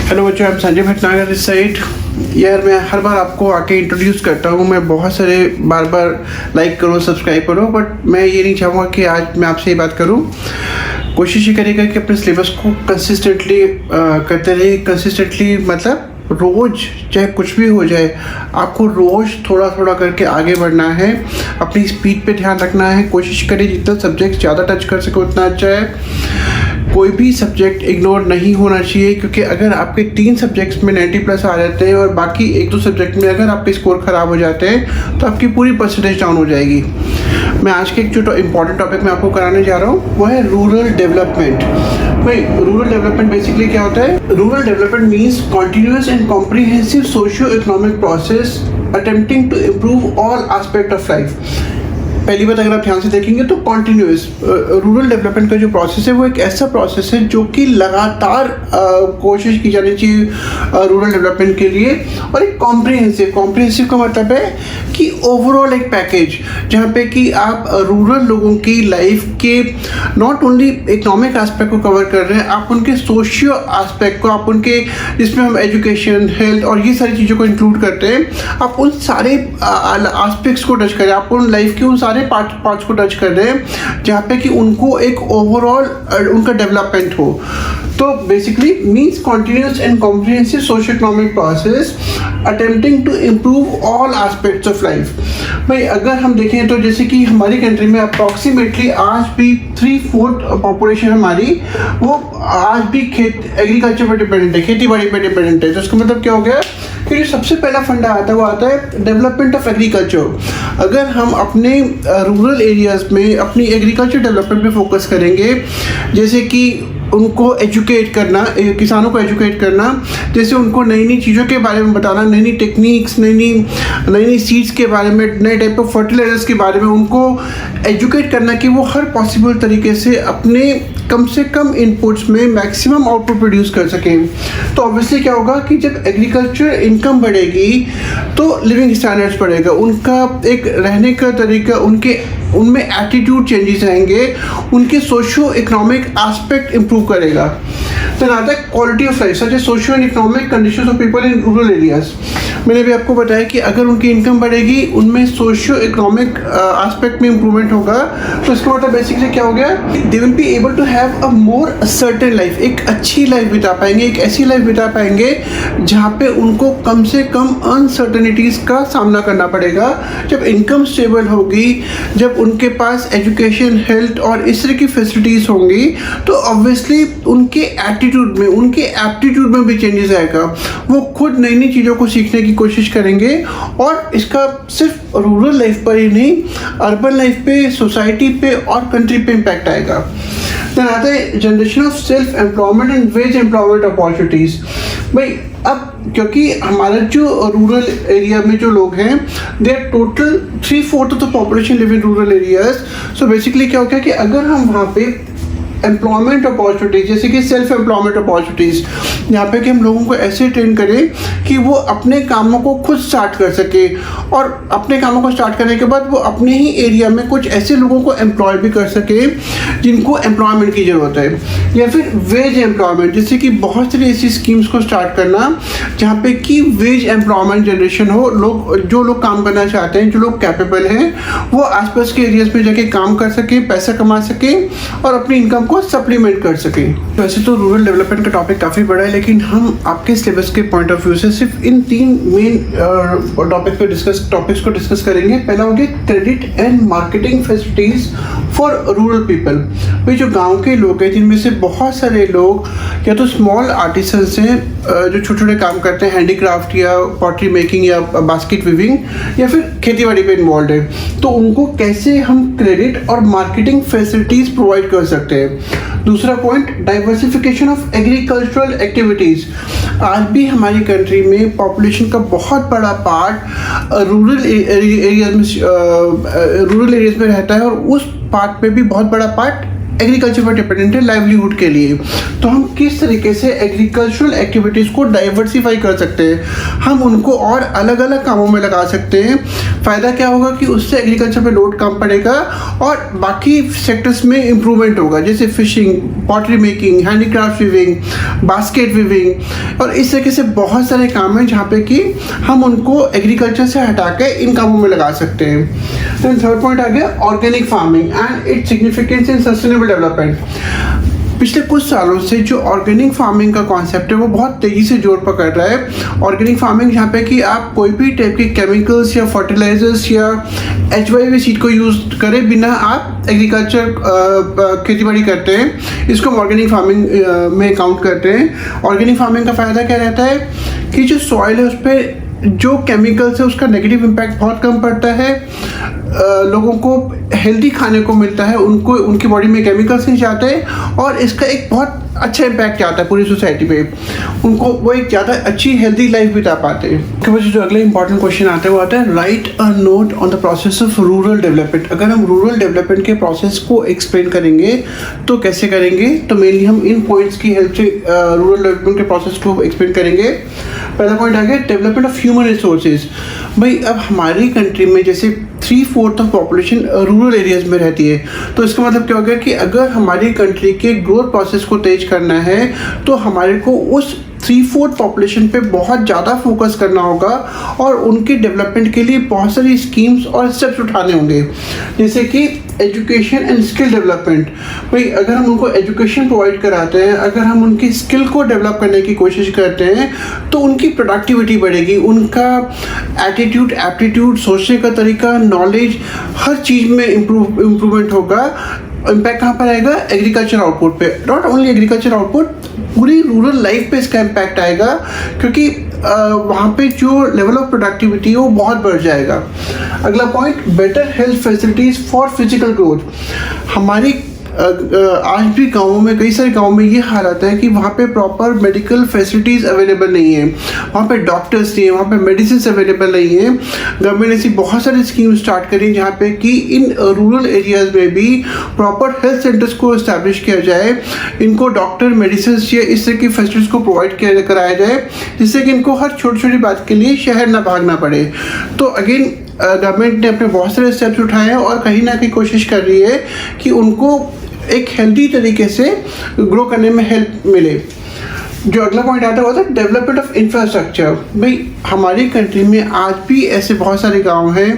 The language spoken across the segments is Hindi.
हेलो बच्चों, मैं संजय भटनागर इस साइड। यार मैं हर बार आपको आके इंट्रोड्यूस करता हूँ, मैं बहुत सारे बार लाइक करो सब्सक्राइब करो, बट मैं ये नहीं चाहूँगा कि आज मैं आपसे ये बात करूँ। कोशिश ये करेगा कि अपने सिलेबस को कंसिस्टेंटली करते रहिए। कंसिस्टेंटली मतलब रोज़ चाहे कुछ भी हो जाए, आपको रोज़ थोड़ा थोड़ा करके आगे बढ़ना है। अपनी स्पीड पे ध्यान रखना है। कोशिश करें जितना सब्जेक्ट ज़्यादा टच कर सके उतना अच्छा है। कोई भी सब्जेक्ट इग्नोर नहीं होना चाहिए, क्योंकि अगर आपके 3 सब्जेक्ट्स में 90+ आ जाते हैं और बाकी 1-2 सब्जेक्ट में अगर आपके स्कोर ख़राब हो जाते हैं तो आपकी पूरी परसेंटेज डाउन हो जाएगी। मैं आज के एक जो इम्पॉर्टेंट टॉपिक मैं आपको कराने जा रहा हूँ वो है रूरल डेवलपमेंट। भाई रूरल डेवलपमेंट बेसिकली क्या होता है? Rural development means continuous and comprehensive socio economic process attempting to improve all aspect of life. पहली बात अगर आप ध्यान से देखेंगे तो कॉन्टिन्यूस रूरल डेवलपमेंट का जो प्रोसेस है वो एक ऐसा प्रोसेस है जो कि लगातार कोशिश की जानी चाहिए रूरल डेवलपमेंट के लिए। और एक कॉम्प्रिहेंसिव का मतलब है कि ओवरऑल एक पैकेज जहाँ पे कि आप रूरल लोगों की लाइफ के नॉट ओनली इकोनॉमिक एस्पेक्ट को कवर कर रहे हैं, आप उनके सोशियो एस्पेक्ट को, आप उनके जिसमें हम एजुकेशन, हेल्थ और ये सारी चीज़ों को इंक्लूड करते हैं, आप उन सारे एस्पेक्ट्स को टच करें, आप उन लाइफ के उन सारे पार्ट्स को टच कर रहे हैं जहाँ पे कि उनको एक ओवरऑल उनका डेवलपमेंट हो। तो basically means continuous and comprehensive socio economic process attempting to improve all aspects of life. भाई अगर हम देखें तो जैसे कि हमारी कंट्री में अप्रॉक्सीमेटली आज भी 3/4 पॉपुलेशन हमारी वो आज भी एग्रीकल्चर पर डिपेंडेंट है, खेती बाड़ी पर डिपेंडेंट है। तो इसका मतलब क्या हो गया कि जो सबसे पहला फंडा आता है वो आता है डेवलपमेंट ऑफ एग्रीकल्चर। अगर हम अपने रूरल एरियाज़ में अपनी एग्रीकल्चर डेवलपमेंट पे फोकस करेंगे, जैसे कि उनको एजुकेट करना, किसानों को एजुकेट करना, जैसे उनको नई नई चीज़ों के बारे में बताना, नई नई टेक्निक्स, नई नई सीड्स के बारे में, नए टाइप ऑफ फर्टिलाइजर्स के बारे में उनको एजुकेट करना कि वो हर पॉसिबल तरीके से अपने कम से कम इनपुट्स में मैक्सिमम आउटपुट प्रोड्यूस कर सकें। तो ऑब्वियसली क्या होगा कि जब एग्रीकल्चर इनकम बढ़ेगी तो लिविंग स्टैंडर्ड्स बढ़ेगा, उनका एक रहने का तरीका, उनमें एटीट्यूड चेंजेस आएंगे, उनके सोशो इकोनॉमिक एस्पेक्ट इंप्रूव करेगा। तो आता है quality of life such A socio and economic conditions of people in rural areas. मैंने भी आपको बताया कि अगर उनकी इनकम बढ़ेगी, उनमें सोशियो इकोनॉमिक एस्पेक्ट में इंप्रूवमेंट होगा, तो इसका मतलब बेसिकली क्या हो गया, they will be able to have a more certain life, एक अच्छी लाइफ बिता पाएंगे, एक ऐसी लाइफ बिता पाएंगे जहाँ पे उनको कम से कम अनसर्टेनिटीज़ का सामना करना पड़ेगा। जब इनकम स्टेबल होगी, जब उनके पास एजुकेशन, हेल्थ और इस तरह की फैसिलिटीज़ होंगी, तो ऑब्वियसली उनके एटीट्यूड में, उनके एप्टीट्यूड में भी चेंजेस आएगा। वो खुद नई नई चीज़ों को सीखने की कोशिश करेंगे और इसका सिर्फ रूरल लाइफ पर ही नहीं, अर्बन लाइफ पे, सोसाइटी पे और कंट्री पे इम्पैक्ट आएगा। देन आता है generation of self employment and veg employment opportunities. भाई अब क्योंकि हमारा जो रूरल एरिया में जो लोग हैं, they are total 3/4 of the population live in rural areas. So basically क्या होगा कि अगर हम वहाँ पे एम्प्लॉयमेंट अपॉर्चुनिटीज़, जैसे कि सेल्फ एम्प्लॉयमेंट अपॉर्चुनिटीज़, यहाँ पे कि हम लोगों को ऐसे ट्रेन करें कि वो अपने कामों को खुद स्टार्ट कर सके, और अपने कामों को स्टार्ट करने के बाद वो अपने ही एरिया में कुछ ऐसे लोगों को एम्प्लॉय भी कर सके जिनको एम्प्लॉयमेंट की ज़रूरत है। या फिर वेज एम्प्लॉयमेंट, जैसे कि बहुत सारी ऐसी स्कीम्स को स्टार्ट करना जहाँ पे कि वेज एम्प्लॉयमेंट जनरेशन हो, जो लोग काम करना चाहते हैं, जो लोग कैपेबल हैं, वो आसपास के एरियाज में जाके काम कर सकें, पैसा कमा सकें और अपनी इनकम को सप्लीमेंट कर सकें। वैसे तो रूरल डेवलपमेंट का टॉपिक काफ़ी बड़ा है, लेकिन हम आपके सिलेबस के पॉइंट ऑफ व्यू से सिर्फ इन 3 मेन टॉपिक्स को डिस्कस करेंगे। पहला हो गया credit and marketing facilities for rural people. भाई जो गांव के लोग हैं, जिनमें से बहुत सारे लोग या तो स्मॉल आर्टिसंस हैं जो छोटे छोटे काम करते हैं, हैंडीक्राफ्ट या पॉटरी मेकिंग या बास्केट वीविंग, या फिर खेती बाड़ी पे इन्वॉल्व है, तो उनको कैसे हम क्रेडिट और मार्केटिंग फैसिलिटीज़ प्रोवाइड कर सकते हैं। दूसरा point, diversification of agricultural activities. आज भी हमारी कंट्री में पॉपुलेशन का बहुत बड़ा पार्ट रूरल एरियाज में रहता है, और उस पार्ट में भी बहुत बड़ा पार्ट एग्रीकल्चर पर डिपेंडेंट है लाइवलीहुड के लिए। तो हम किस तरीके से एग्रीकल्चरल एक्टिविटीज़ को डाइवर्सिफाई कर सकते हैं, हम उनको और अलग अलग कामों में लगा सकते हैं। फ़ायदा क्या होगा कि उससे एग्रीकल्चर पे लोड कम पड़ेगा और बाकी सेक्टर्स में इम्प्रूवमेंट होगा, जैसे fishing, pottery making, handicraft weaving, basket weaving, और इस तरीके से बहुत सारे काम हैं जहाँ पे कि हम उनको एग्रीकल्चर से हटा के इन कामों में लगा सकते हैं। तो थर्ड पॉइंट आ गया organic farming and its significance in sustainable development. पिछले कुछ सालों से जो ऑर्गेनिक फार्मिंग का कॉन्सेप्ट है वो बहुत तेज़ी से जोर पकड़ रहा है। ऑर्गेनिक फार्मिंग जहाँ पे कि आप कोई भी टाइप के केमिकल्स या फर्टिलाइजर्स या HYV सीड को यूज़ करे बिना आप एग्रीकल्चर खेती बाड़ी करते हैं, इसको हम ऑर्गेनिक फार्मिंग में काउंट करते हैं। ऑर्गेनिक फार्मिंग का फ़ायदा क्या रहता है कि जो सॉइल है उस पर जो केमिकल्स है उसका नेगेटिव इम्पैक्ट बहुत कम पड़ता है, लोगों को हेल्दी खाने को मिलता है, उनको उनकी बॉडी में केमिकल्स नहीं जाते और इसका एक बहुत अच्छा इम्पैक्ट आता है पूरी सोसाइटी पे, उनको वो एक ज़्यादा अच्छी हेल्दी लाइफ बिता पाते हैं। उसके वजह जो अगला इंपॉर्टेंट क्वेश्चन आता है वो आता है write a note on the process of rural development. अगर हम रूरल डेवलपमेंट के प्रोसेस को एक्सप्लेन करेंगे तो कैसे करेंगे, तो मेनली हम इन पॉइंट्स की हेल्प से रूरल डेवलपमेंट के प्रोसेस को एक्सप्लेन करेंगे। पहला पॉइंट आ गया डेवलपमेंट ऑफ ह्यूमन रिसोर्सेज। भाई अब हमारी कंट्री में जैसे 3/4 ऑफ पॉपुलेशन रूरल एरियाज में रहती है, तो इसका मतलब क्या हो गया कि अगर हमारी कंट्री के ग्रोथ प्रोसेस को तेज करना है तो हमारे को उस 3/4 पॉपुलेशन पे बहुत ज़्यादा फोकस करना होगा और उनके डेवलपमेंट के लिए बहुत सारी स्कीम्स और स्टेप्स उठाने होंगे, जैसे कि एजुकेशन एंड स्किल डेवलपमेंट। भाई अगर हम उनको एजुकेशन प्रोवाइड कराते हैं, अगर हम उनकी स्किल को डेवलप करने की कोशिश करते हैं तो उनकी प्रोडक्टिविटी बढ़ेगी, उनका एटीट्यूड, एप्टीट्यूड, सोचने का तरीका, नॉलेज, हर चीज़ में इम्प्रूवमेंट होगा। इम्पैक्ट कहाँ पर आएगा? एग्रीकल्चर आउटपुट पे। नॉट ओनली एग्रीकल्चर आउटपुट, पूरी रूरल लाइफ पे इसका इम्पैक्ट आएगा, क्योंकि वहाँ पे जो लेवल ऑफ प्रोडक्टिविटी है वो बहुत बढ़ जाएगा। अगला point better health facilities for physical growth. हमारी आज भी गाँवों में, कई सारे गाँवों में ये हालत है कि वहाँ पे प्रॉपर मेडिकल फैसिलिटीज़ अवेलेबल नहीं है, वहाँ पे डॉक्टर्स नहीं है, वहाँ पे मेडिसिन अवेलेबल नहीं है। गवर्नमेंट ने ऐसी बहुत सारी स्कीम स्टार्ट करी जहाँ पे कि इन रूरल एरियाज़ में भी प्रॉपर हेल्थ सेंटर्स को इस्टेब्लिश किया जाए, इनको डॉक्टर, मेडिसिन या इस तरह की फैसिलिटीज़ को प्रोवाइड कराया जाए, जिससे कि इनको हर छोटी छोटी बात के लिए शहर ना भागना पड़े। तो अगेन गवर्नमेंट ने अपने बहुत सारे स्टेप्स उठाए हैं और कहीं ना कहीं कोशिश कर रही है कि उनको एक हेल्दी तरीके से ग्रो करने में हेल्प मिले। जो अगला पॉइंट आता है वो था डेवलपमेंट ऑफ इंफ्रास्ट्रक्चर। भाई हमारी कंट्री में आज भी ऐसे बहुत सारे गांव हैं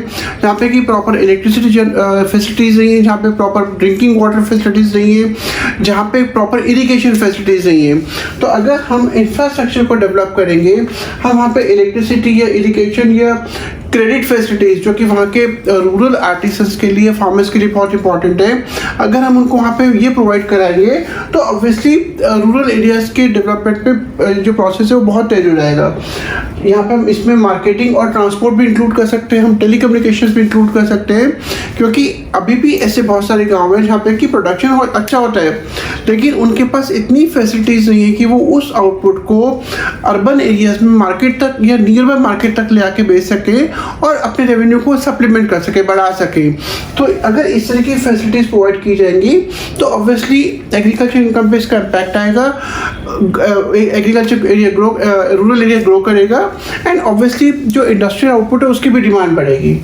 जहाँ पे कि प्रॉपर इलेक्ट्रिसिटी फैसिलिटीज़ नहीं है, जहाँ पे प्रॉपर ड्रिंकिंग वाटर फैसिलिटीज़ नहीं है, जहाँ पे प्रॉपर इरिगेशन फैसिलिटीज़ नहीं है। तो अगर हम इंफ्रास्ट्रक्चर को डेवलप करेंगे, हम वहाँ पे इलेक्ट्रिसिटी या इरिगेशन या क्रेडिट फैसिलिटीज़ जो कि वहाँ के रूरल आर्टिसंस के लिए, फार्मर्स के लिए बहुत इंपॉर्टेंट है, अगर हम उनको वहाँ पे ये प्रोवाइड कराएंगे तो ऑब्वियसली रूरल एरियाज़ के डेवलपमेंट पे जो प्रोसेस है वो बहुत तेज हो जाएगा। यहाँ पे हम इसमें मार्केटिंग और ट्रांसपोर्ट भी इंक्लूड कर सकते हैं, हम टेलीकम्युनिकेशंस भी इंक्लूड कर सकते हैं, क्योंकि अभी भी ऐसे बहुत सारे गाँव हैं जहाँ पे कि प्रोडक्शन अच्छा होता है लेकिन उनके पास इतनी फैसिलिटीज़ नहीं है कि वो उस आउटपुट को अर्बन एरियाज़ में मार्केट तक या नियर बाय मार्केट तक ले आके बेच सके और अपने रेवेन्यू को सप्लीमेंट कर सके, बढ़ा सके। तो अगर इस तरह की फैसिलिटीज़ प्रोवाइड की जाएंगी तो ऑब्वियसली एग्रीकल्चर इनकम पे इसका इम्पैक्ट आएगा, agriculture area grow, rural area grow करेगा एंड ऑब्वियसली जो इंडस्ट्रियल आउटपुट है उसकी भी डिमांड बढ़ेगी।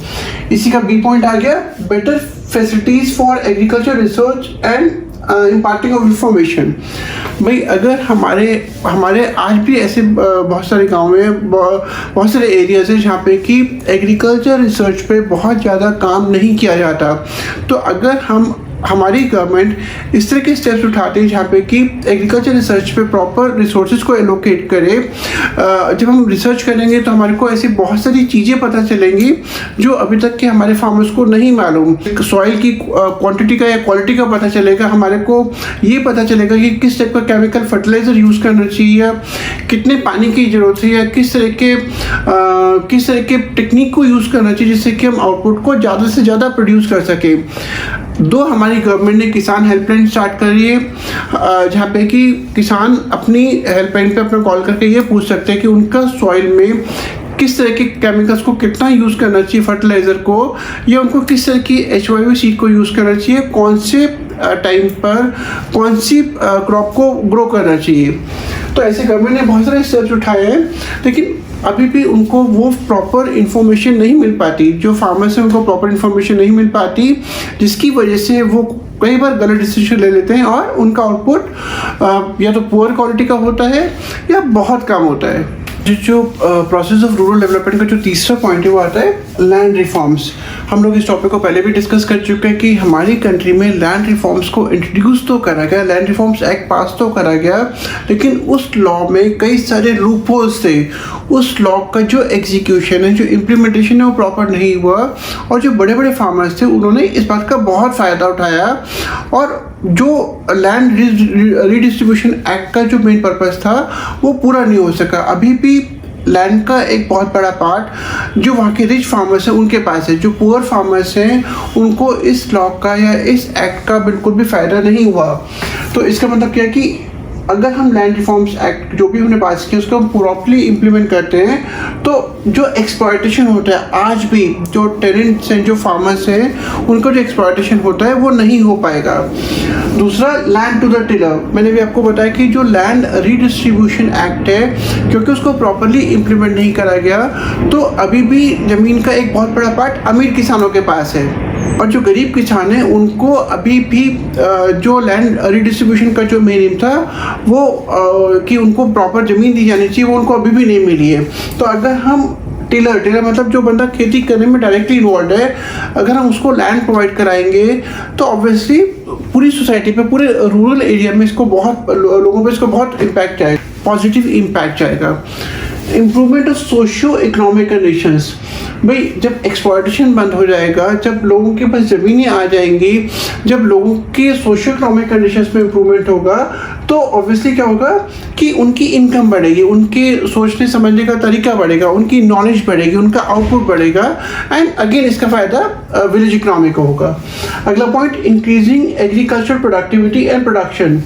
इसी का बी पॉइंट आ गया better facilities for agriculture research and imparting of information. भाई अगर हमारे आज भी ऐसे बहुत सारे गाँव में बहुत सारे एरियाज हैं जहाँ पे कि एग्रीकल्चर रिसर्च पे बहुत ज़्यादा काम नहीं किया जाता, तो अगर हमारी गवर्नमेंट इस तरह के स्टेप्स उठाते हैं जहाँ पे कि एग्रीकल्चर रिसर्च पे प्रॉपर रिसोर्सेज को एलोकेट करे, जब हम रिसर्च करेंगे तो हमारे को ऐसी बहुत सारी चीज़ें पता चलेंगी जो अभी तक के हमारे फार्मर्स को नहीं मालूम। सॉइल की क्वांटिटी का या क्वालिटी का पता चलेगा, हमारे को ये पता चलेगा कि किस टाइप का केमिकल फर्टिलाइज़र यूज़ करना चाहिए, कितने पानी की ज़रूरत है, या किस तरह के टेक्निक को यूज़ करना चाहिए जिससे कि हम आउटपुट को ज़्यादा से ज़्यादा प्रोड्यूस कर सकें। दो हमारी गवर्नमेंट ने किसान हेल्पलाइन स्टार्ट करी है जहाँ पे कि किसान अपनी हेल्पलाइन पे अपना कॉल करके ये पूछ सकते हैं कि उनका सॉइल में किस तरह के केमिकल्स को कितना यूज़ करना चाहिए, फर्टिलाइज़र को, या उनको किस तरह की HYV सीड को यूज़ करना चाहिए, कौन से टाइम पर कौन सी क्रॉप को ग्रो करना चाहिए। तो ऐसे गवर्नमेंट ने बहुत सारे स्टेप्स उठाए हैं, लेकिन अभी भी उनको वो प्रॉपर इन्फॉर्मेशन नहीं मिल पाती, जो फार्मर्स हैं उनको प्रॉपर इन्फॉर्मेशन नहीं मिल पाती, जिसकी वजह से वो कई बार गलत डिसीजन ले लेते हैं और उनका आउटपुट या तो पुअर क्वालिटी का होता है या बहुत कम होता है। जो प्रोसेस ऑफ रूरल डेवलपमेंट का जो तीसरा पॉइंट है वो आता है लैंड रिफॉर्म्स। हम लोग इस टॉपिक को पहले भी डिस्कस कर चुके हैं कि हमारी कंट्री में लैंड रिफॉर्म्स को इंट्रोड्यूस तो करा गया, लैंड रिफॉर्म्स एक्ट पास तो करा गया, लेकिन उस लॉ में कई सारे लूपहोल्स थे। उस लॉ का जो एग्जीक्यूशन है, जो इम्प्लीमेंटेशन है, वो प्रॉपर नहीं हुआ और जो बड़े बड़े फार्मर्स थे उन्होंने इस बात का बहुत फ़ायदा उठाया और जो लैंड रीडिस्ट्रीब्यूशन एक्ट का जो मेन पर्पस था वो पूरा नहीं हो सका। अभी भी लैंड का एक बहुत बड़ा पार्ट जो वहाँ के रिच फार्मर्स हैं उनके पास है, जो पुअर फार्मर्स हैं उनको इस लॉ का या इस एक्ट का बिल्कुल भी फ़ायदा नहीं हुआ। तो इसका मतलब क्या है कि अगर हम लैंड रिफॉर्म्स एक्ट जो भी हमने पास किया उसको हम प्रॉपरली इम्प्लीमेंट करते हैं तो जो एक्सप्लॉयटेशन होता है, आज भी जो टेनेंट्स हैं, जो फार्मर्स हैं, उनका जो एक्सप्लॉयटेशन होता है वो नहीं हो पाएगा। दूसरा, लैंड टू द टिलर। मैंने भी आपको बताया कि जो लैंड रीडिस्ट्रीब्यूशन एक्ट है, क्योंकि उसको प्रॉपरली इम्प्लीमेंट नहीं करा गया तो अभी भी ज़मीन का एक बहुत बड़ा पार्ट अमीर किसानों के पास है और जो गरीब किसान हैं उनको अभी भी जो लैंड रीडिस्ट्रीब्यूशन का जो मेन एम था वो कि उनको प्रॉपर ज़मीन दी जानी चाहिए, वो उनको अभी भी नहीं मिली है। तो अगर हम टिलर मतलब जो बंदा खेती करने में डायरेक्टली इन्वॉल्व है, अगर हम उसको लैंड प्रोवाइड कराएंगे तो ऑब्वियसली पूरी सोसाइटी पे, पूरे रूरल एरिया में इसको बहुत लोगों पे इसको बहुत इम्पैक्ट आएगा, पॉजिटिव इम्पैक्ट आएगा। Improvement of socio economic conditions. भाई जब एक्सप्लॉयटेशन बंद हो जाएगा, जब लोगों के पास ज़मीनें आ जाएंगी, जब लोगों के सोशियो इकोनॉमिक कंडीशंस में इम्प्रूवमेंट होगा तो ऑब्वियसली क्या होगा कि उनकी इनकम बढ़ेगी, उनके सोचने समझने का तरीका बढ़ेगा, उनकी नॉलेज बढ़ेगी, उनका आउटपुट बढ़ेगा एंड अगेन इसका फ़ायदा विलेज इकोनॉमी को होगा। अगला point, increasing agriculture productivity and production.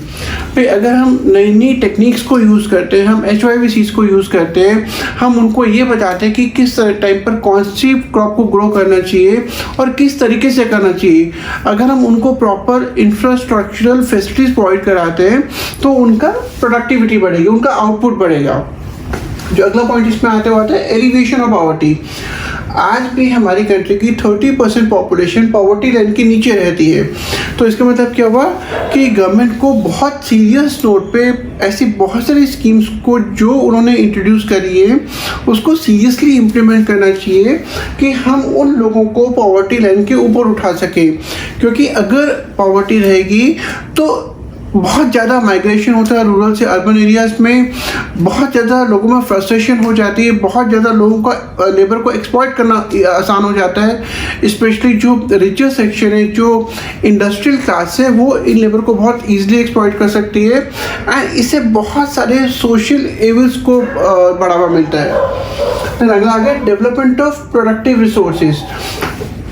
भाई अगर हम नई नई टेक्निक्स को यूज़ करते हैं, हम HYVCs को यूज़ करते हैं, हम उनको ये बताते हैं कि किस टाइम पर कौन सी क्रॉप को ग्रो करना चाहिए और किस तरीके से करना चाहिए, अगर हम उनको प्रॉपर इंफ्रास्ट्रक्चरल फैसिलिटीज़ प्रोवाइड कराते हैं तो उनका प्रोडक्टिविटी बढ़ेगी, उनका आउटपुट बढ़ेगा। जो अगला पॉइंट इसमें आते हुआ है एलिवेशन ऑफ पॉवर्टी। आज भी हमारी कंट्री की 30% पॉपुलेशन पॉवर्टी लाइन के नीचे रहती है। तो इसका मतलब क्या हुआ कि गवर्नमेंट को बहुत सीरियस नोट पे ऐसी बहुत सारी स्कीम्स को जो उन्होंने इंट्रोड्यूस करी है उसको सीरियसली इम्प्लीमेंट करना चाहिए कि हम उन लोगों को पॉवर्टी लाइन के ऊपर उठा सकें, क्योंकि अगर पॉवर्टी रहेगी तो बहुत ज़्यादा माइग्रेशन होता है रूरल से अर्बन एरियाज़ में, बहुत ज़्यादा लोगों में फ्रस्ट्रेशन हो जाती है, बहुत ज़्यादा लोगों का लेबर को एक्सप्लॉइट करना आसान हो जाता है। स्पेशली जो रिचर सेक्शन है, जो इंडस्ट्रियल क्लास है, वो इन लेबर को बहुत ईजिली एक्सप्लॉइट कर सकती है एंड इससे बहुत सारे सोशल एवल्स को बढ़ावा मिलता है। फिर अगला आगे डेवलपमेंट ऑफ प्रोडक्टिव रिसोर्सेज।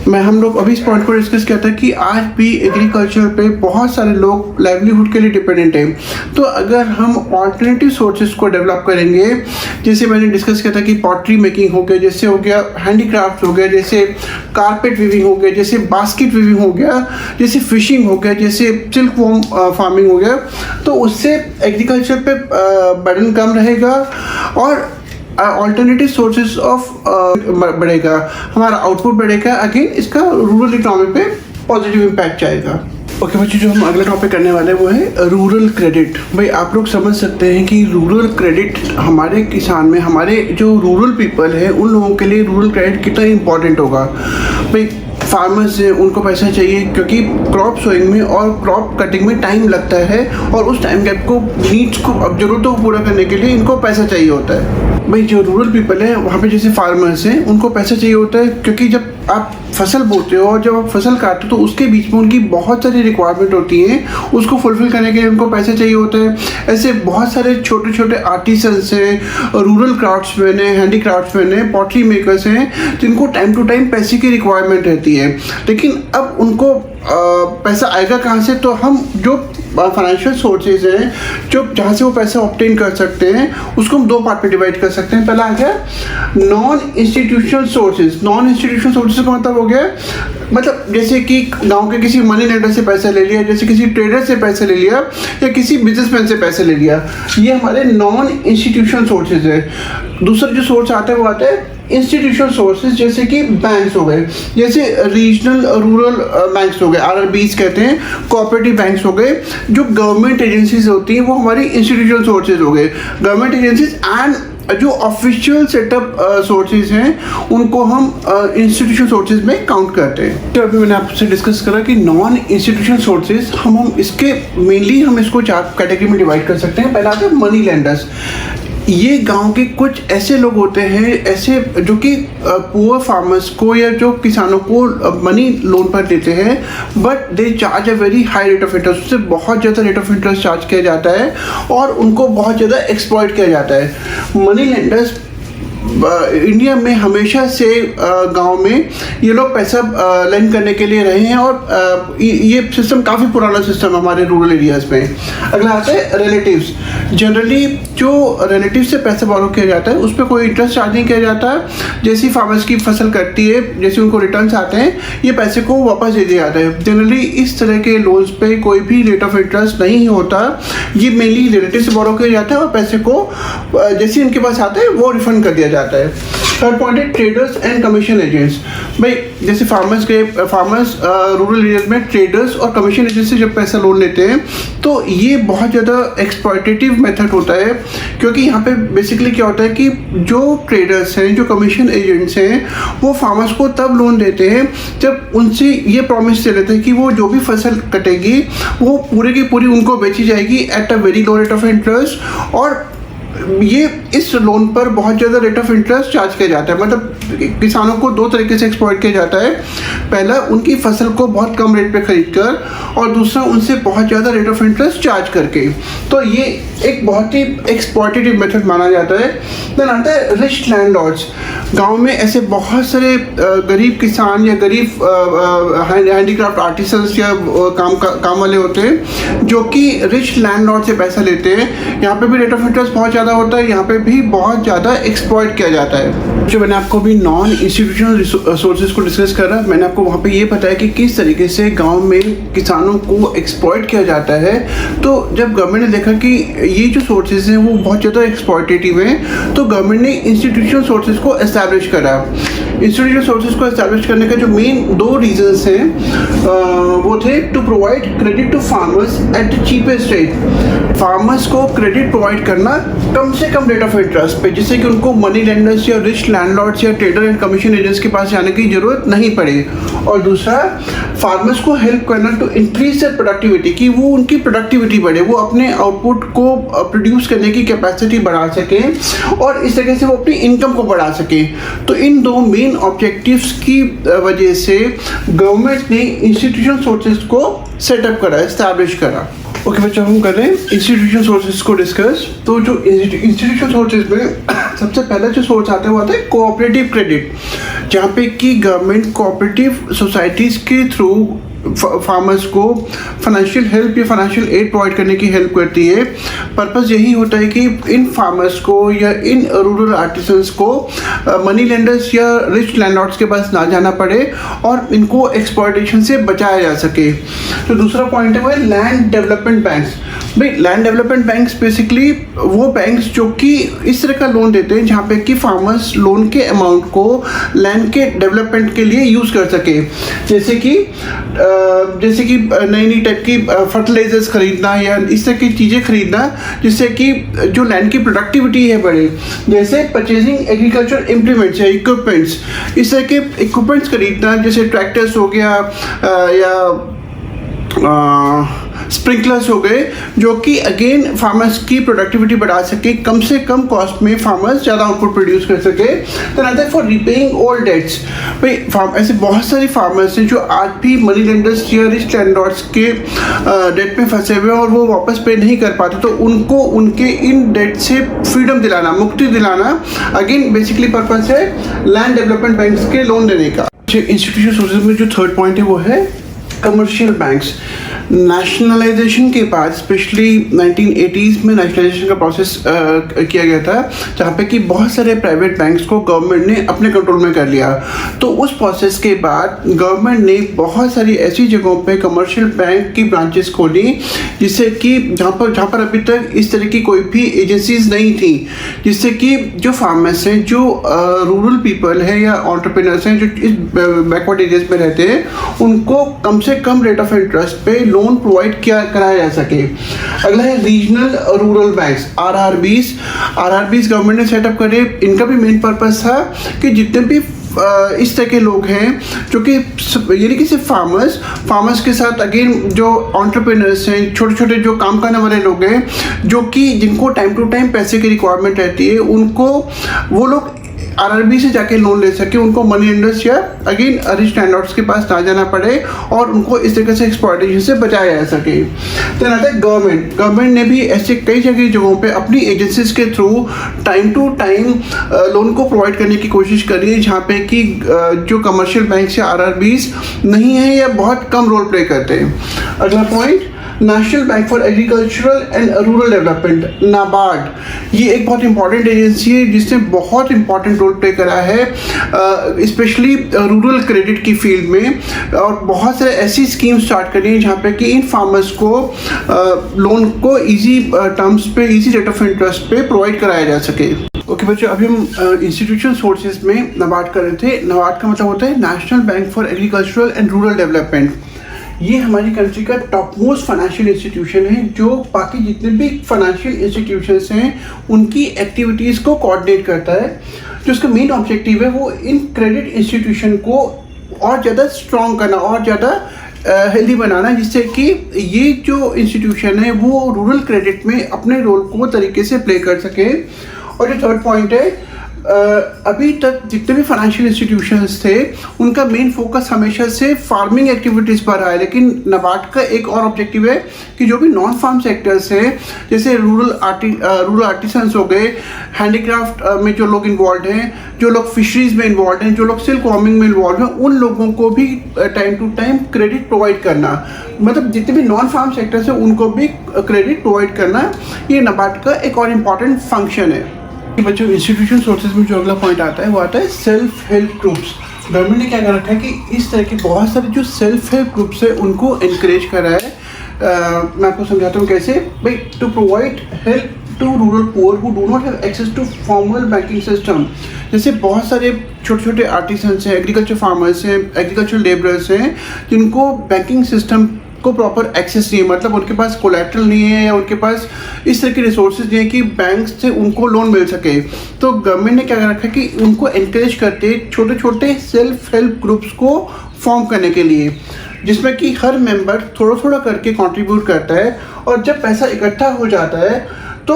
हम लोग अभी इस पॉइंट को डिस्कस किया था कि आज भी एग्रीकल्चर पे बहुत सारे लोग लाइवलीहुड के लिए डिपेंडेंट हैं। तो अगर हम ऑल्टरनेटिव सोर्सेज को डेवलप करेंगे, जैसे मैंने डिस्कस किया था कि पॉटरी मेकिंग हो गया, जैसे हो गया हैंडीक्राफ्ट हो गया, जैसे कारपेट वीविंग हो गया, जैसे बास्केट वीविंग हो गया, जैसे फिशिंग हो गया, जैसे सिल्क वॉर्म फार्मिंग हो गया, तो उससे एग्रीकल्चर पे बर्डन कम रहेगा और ऑल्टरनेटिव सोर्सेज ऑफ बढ़ेगा, हमारा आउटपुट बढ़ेगा, अगेन इसका रूरल इकोनॉमी पे पॉजिटिव इम्पैक्ट जाएगा। ओके बच्चों, जो हम अगला टॉपिक करने वाले हैं वो है रूरल क्रेडिट। भाई आप लोग समझ सकते हैं कि रूरल क्रेडिट हमारे किसान में, हमारे जो रूरल पीपल है उन लोगों के लिए रूरल क्रेडिट कितना इंपॉर्टेंट होगा। भाई फार्मर्स हैं, उनको पैसा चाहिए क्योंकि क्रॉप सोइंग में और क्रॉप कटिंग में टाइम लगता है और उस टाइम गैप को, नीड्स को, ज़रूरतों को पूरा करने के लिए इनको पैसा चाहिए होता है। भाई जो रूरल पीपल है वहाँ पे जैसे फार्मर्स हैं उनको पैसा चाहिए होता है क्योंकि जब आप फसल बोते हो और जब आप फसल काटते हो तो उसके बीच में उनकी बहुत सारी रिक्वायरमेंट होती हैं, उसको फुलफिल करने के लिए उनको पैसा चाहिए होता है। ऐसे बहुत सारे छोटे छोटे आर्टिसंस हैं, रूरल क्राफ्ट्समैन हैं, हैंडी क्राफ्ट्समैन हैं, पॉटरी मेकर्स हैं, जिनको टाइम टू टाइम पैसे की रिक्वायरमेंट रहती है, लेकिन अब उनको पैसा आएगा कहाँ से, तो हम जो फाइनेंशियल सोर्सेज हैं जो जहाँ से वो पैसा ऑब्टेन कर सकते हैं उसको हम दो पार्ट में डिवाइड कर सकते हैं। पहला आ गया non institutional sources. Non institutional sources का मतलब हो गया, मतलब जैसे कि गांव के किसी मनी लेंडर से पैसा ले लिया, जैसे किसी ट्रेडर से पैसा ले लिया या किसी बिजनेसमैन से पैसा ले लिया, ये हमारे नॉन इंस्टीट्यूशनल सोर्सेज है। दूसरा जो सोर्स आता है वो आता है इंस्टीट्यूशनल सोर्सेज, जैसे कि बैंक्स हो गए, जैसे रीजनल रूरल बैंक्स हो गए, RRBs कहते हैं, कोऑपरेटिव बैंक्स हो गए। जो गवर्नमेंट एजेंसीज होती हैं वो हमारी इंस्टीट्यूशनल सोर्सेज हो गए। गवर्नमेंट एजेंसीज एंड जो ऑफिशियल सेटअप सोर्सेज हैं उनको हम इंस्टीट्यूशनल सोर्सेज में काउंट करते हैं। तो अभी मैंने आपसे डिस्कस करा कि नॉन इंस्टीट्यूशनल सोर्सेज हम इसके मेनली हम इसको 4 कैटेगरी में डिवाइड कर सकते हैं। पहला आता है मनी लेंडर्स। ये गांव के कुछ ऐसे लोग होते हैं, ऐसे जो कि पुअर फार्मर्स को या जो किसानों को मनी लोन पर देते हैं, but they charge a very high rate of interest. उससे बहुत ज़्यादा रेट ऑफ इंटरेस्ट चार्ज किया जाता है और उनको बहुत ज़्यादा एक्सप्लॉइट किया जाता है। मनी लेंडर्स इंडिया में हमेशा से गांव में ये लोग पैसा लेंड करने के लिए रहे हैं और ये सिस्टम काफ़ी पुराना सिस्टम है हमारे रूरल एरियाज़ में। अगला आता है रिलेटिव्स। जनरली जो रिलेटिव से पैसा बोरो किया जाता है उस पर कोई इंटरेस्ट चार्ज नहीं किया जाता। जैसी फार्मर्स की फसल कटती है, जैसे उनको रिटर्न्स आते हैं, ये पैसे को वापस दे दिया जाता है। जनरली इस तरह के लोन्स पे कोई भी रेट ऑफ इंटरेस्ट नहीं होता। ये मेनली रिलेटिव से बोरो किया जाता है और पैसे को जैसे इनके पास आते हैं वो रिफंड कर दिया जाता है। थर्ड पॉइंट है ट्रेडर्स एंड कमीशन एजेंट्स। भाई जैसे फार्मर्स रूरल एरियाज में ट्रेडर्स और कमीशन एजेंट से जब पैसा लोन लेते हैं तो ये बहुत ज़्यादा एक्सप्लॉयटेटिव मेथड होता है, क्योंकि यहाँ पे बेसिकली क्या होता है कि जो ट्रेडर्स हैं, जो कमीशन एजेंट्स हैं, वो फार्मर्स को तब लोन देते हैं जब उनसे ये प्रॉमिस दे लेते हैं कि वो जो भी फसल कटेगी वो पूरे की पूरी उनको बेची जाएगी eight a very low rate of interest. और ये इस लोन पर बहुत ज़्यादा रेट ऑफ इंटरेस्ट चार्ज किया जाता है। मतलब किसानों को दो तरीके से एक्सप्लॉइट किया जाता है। पहला, उनकी फसल को बहुत कम रेट पे खरीद कर, और दूसरा उनसे बहुत ज़्यादा रेट ऑफ इंटरेस्ट चार्ज करके। तो ये एक बहुत ही एक्सप्लॉइटेटिव मेथड माना जाता है। देन आता है रिच लैंडलॉर्ड्स। गांव में ऐसे बहुत सारे गरीब किसान या गरीब हैंडीक्राफ्ट आर्टिसंस या काम वाले होते हैं जो कि रिच लैंडलॉर्ड से पैसा लेते हैं। यहाँ पे भी रेट ऑफ इंटरेस्ट बहुत ज़्यादा होता है, यहाँ पे भी बहुत ज़्यादा एक्सप्लॉइट किया जाता है। जो मैंने आपको भी नॉन इंस्टीट्यूशनल सोर्सेज को डिस्कस करा, मैंने आपको वहाँ पे ये बताया कि किस तरीके से गांव में किसानों को एक्सप्लॉइट किया जाता है। तो जब गवर्नमेंट ने देखा कि ये जो सोर्सेज हैं वो बहुत ज़्यादा एक्सप्लॉइटेटिव हैं, तो गवर्नमेंट ने इंस्टीट्यूशनल सोर्सेज को एस्टैब्लिश करा। इंस्टीट्यूशनल सोर्सेज को एस्टैब्लिश करने का जो मेन 2 रीजंस हैं वो थे to provide credit to farmers at the cheapest rate. Farmers को क्रेडिट प्रोवाइड करना कम से कम रेट ऑफ इंटरेस्ट पे, जिससे कि उनको मनी लेंडर्स या रिच लैंडलॉर्ड्स या ट्रेडर एंड कमीशन एजेंट्स के पास जाने की जरूरत नहीं पड़े। और दूसरा, फार्मर्स को हेल्प करना टू इंक्रीज देयर प्रोडक्टिविटी, कि वो उनकी प्रोडक्टिविटी बढ़े, वो अपने आउटपुट को प्रोड्यूस करने की कैपेसिटी बढ़ा सकें और इस तरह से वो अपनी इनकम को बढ़ा सकें। तो इन 2 मेन ऑब्जेक्टिव्स की वजह से गवर्नमेंट ने इंस्टीट्यूशनल सोर्सेज को सेटअप करा, एस्टैब्लिश करा। ओके बच्चों, हम कर रहे हैं इंस्टीट्यूशनल सोर्सेज को डिस्कस। तो जो इंस्टीट्यूशनल सोर्सेज में सबसे पहला जो सोर्स आता है वो आता है कोऑपरेटिव क्रेडिट, जहाँ पे कि गवर्नमेंट कोऑपरेटिव सोसाइटीज़ के थ्रू फार्मर्स को फाइनेंशियल हेल्प या फाइनेंशियल एड प्रोवाइड करने की हेल्प करती है। पर्पस यही होता है कि इन फार्मर्स को या इन रूरल आर्टिसंस को मनी लेंडर्स या रिच लैंडलॉर्ड्स के पास ना जाना पड़े और इनको एक्सप्लॉयटेशन से बचाया जा सके। तो दूसरा पॉइंट है वो है लैंड डेवलपमेंट बैंक्स। भाई लैंड डेवलपमेंट बैंक्स बेसिकली वो बैंक्स जो कि इस तरह का लोन देते हैं जहाँ पे कि फार्मर्स लोन के अमाउंट को लैंड के डेवलपमेंट के लिए यूज़ कर सके। जैसे कि नई टाइप की फर्टिलाइजर्स खरीदना या इस तरह की चीज़ें खरीदना जिससे कि जो लैंड की प्रोडक्टिविटी है बढ़े। जैसे परचेजिंग एग्रीकल्चर इम्प्लीमेंट्स या इक्विपमेंट्स, इस तरह के इक्विपमेंट्स खरीदना, जैसे ट्रैक्टर्स हो गया या स्प्रिंकलर्स हो गए, जो कि अगेन फार्मर्स की प्रोडक्टिविटी बढ़ा सके, कम से कम कॉस्ट में फार्मर्स ज़्यादा आउटपुट प्रोड्यूस कर सके। देन आता है फॉर रिपेइंग ओल्ड डेट्स। भाई ऐसे बहुत सारे फार्मर्स हैं जो आज भी मनी लेंडर्स या रिच लैंडलॉर्ड्स के डेट में फंसे हुए हैं और वो वापस पे नहीं कर पाते। तो उनको उनके इन डेट से फ्रीडम दिलाना, मुक्ति दिलाना, अगेन बेसिकली पर्पस है लैंड डेवलपमेंट बैंक्स के लोन देने का। इंस्टीट्यूशनल सोर्सेज में जो थर्ड पॉइंट है वो है कमर्शियल बैंक्स नेशनलाइजेशन के बाद, स्पेशली 1980s में नेशनलाइजेशन का प्रोसेस किया गया था, जहाँ पे कि बहुत सारे प्राइवेट बैंक्स को गवर्नमेंट ने अपने कंट्रोल में कर लिया। तो उस प्रोसेस के बाद गवर्नमेंट ने बहुत सारी ऐसी जगहों पे कमर्शियल बैंक की ब्रांचेस खोली, जिससे कि जहाँ पर अभी तक इस तरह की कोई भी एजेंसीज नहीं थी, जिससे कि जो फार्मर्स हैं, जो रूरल पीपल है या एंटरप्रेन्योर्स हैं जो इस बैकवर्ड एरियाज में रहते हैं, उनको कम से कम रेट ऑफ इंटरेस्ट पे लोन प्रोवाइड कराया जा सके। अगला है regional rural banks, RRBs government ने सेटअप करे। इनका भी मेन पर्पस था कि जितने भी इस तरह के लोग हैं जो कि यानी कि सिर्फ फार्मर्स के साथ अगेन जो एंटरप्रेन्योर्स हैं, छोटे छोटे जो काम करने वाले लोग हैं, जो कि जिनको टाइम टू टाइम पैसे की रिक्वायरमेंट रहती है, उनको वो लोग आरआरबी से जाके लोन ले सके, उनको मनी लेंडर्स या अगेन रिच लैंडलॉर्ड्स के पास ना जाना पड़े और उनको इस तरीके से एक्सप्लॉयटेशन से बचाया जा सके। देन आता है गवर्नमेंट ने भी ऐसे कई जगहों पे अपनी एजेंसीज के through time to time loan को प्रोवाइड करने की कोशिश करी है, जहाँ पे कि जो कमर्शियल बैंक या आरआरबीज नहीं है या बहुत कम रोल प्ले करते हैं। अगला point, national bank for agricultural and rural development, NABARD. ये एक बहुत इंपॉर्टेंट एजेंसी है जिसने बहुत इंपॉर्टेंट रोल प्ले करा है स्पेशली रूरल क्रेडिट की फील्ड में, और बहुत सारे ऐसी स्कीम स्टार्ट करी हैं जहाँ पे कि इन फार्मर्स को लोन को इजी टर्म्स पे, इजी रेट ऑफ इंटरेस्ट पे प्रोवाइड कराया जा सके। ओके बच्चों, अभी हम इंस्टीट्यूशनल सोर्सेज में नाबार्ड कर रहे थे। नाबार्ड का मतलब होता है national bank for agricultural and rural development. ये हमारी कंट्री का टॉप मोस्ट फाइनेंशियल इंस्टीट्यूशन है, जो बाकी जितने भी फाइनेंशियल इंस्टीट्यूशंस हैं उनकी एक्टिविटीज़ को कोऑर्डिनेट करता है। जो उसका मेन ऑब्जेक्टिव है वो इन क्रेडिट इंस्टीट्यूशन को और ज़्यादा स्ट्रॉन्ग करना और ज़्यादा हेल्दी बनाना, जिससे कि ये जो इंस्टीट्यूशन है वो रूरल क्रेडिट में अपने रोल को तरीके से प्ले कर सके। और जो थर्ड पॉइंट है, अभी तक जितने भी फाइनेंशियल इंस्टीट्यूशंस थे उनका मेन फोकस हमेशा से फार्मिंग एक्टिविटीज़ पर रहा है, लेकिन नाबार्ड का एक और ऑब्जेक्टिव है कि जो भी नॉन फार्म सेक्टर्स हैं, जैसे रूरल आर्टिसंस हो गए, हैंडीक्राफ्ट में जो लोग इन्वॉल्व हैं, जो लोग फिशरीज़ में इन्वॉल्व हैं, जो लोग सिल्क वार्मिंग में इन्वॉल्व हैं, उन लोगों को भी time to time credit provide करना, मतलब जितने भी नॉन फार्म सेक्टर्स हैं उनको भी क्रेडिट प्रोवाइड करना, ये नाबार्ड का एक और इम्पॉर्टेंट फंक्शन है। बच्चों, इंस्टीट्यूशन सोर्सेज में जो अगला पॉइंट आता है वो आता है सेल्फ हेल्प ग्रुप्स। गवर्नमेंट ने क्या कर रखा है कि इस तरह के बहुत सारे जो सेल्फ हेल्प ग्रुप्स है उनको एनकरेज करा है। मैं आपको समझाता हूँ कैसे। भाई, to provide help to rural poor who do not have access to formal banking system. जैसे बहुत सारे छोटे छोटे आर्टिसंस हैं, एग्रीकल्चर फार्मर्स हैं, एग्रीकल्चर लेबरर्स हैं, जिनको बैंकिंग सिस्टम को प्रॉपर एक्सेस नहीं है, मतलब उनके पास कोलैटरल नहीं है या उनके पास इस तरह के रिसोर्सेज नहीं है कि बैंक से उनको लोन मिल सके। तो गवर्नमेंट ने क्या कर रखा है कि उनको एनकरेज करते छोटे छोटे सेल्फ हेल्प ग्रुप्स को फॉर्म करने के लिए, जिसमें कि हर मेंबर थोड़ा थोड़ा करके कंट्रीब्यूट करता है, और जब पैसा इकट्ठा हो जाता है तो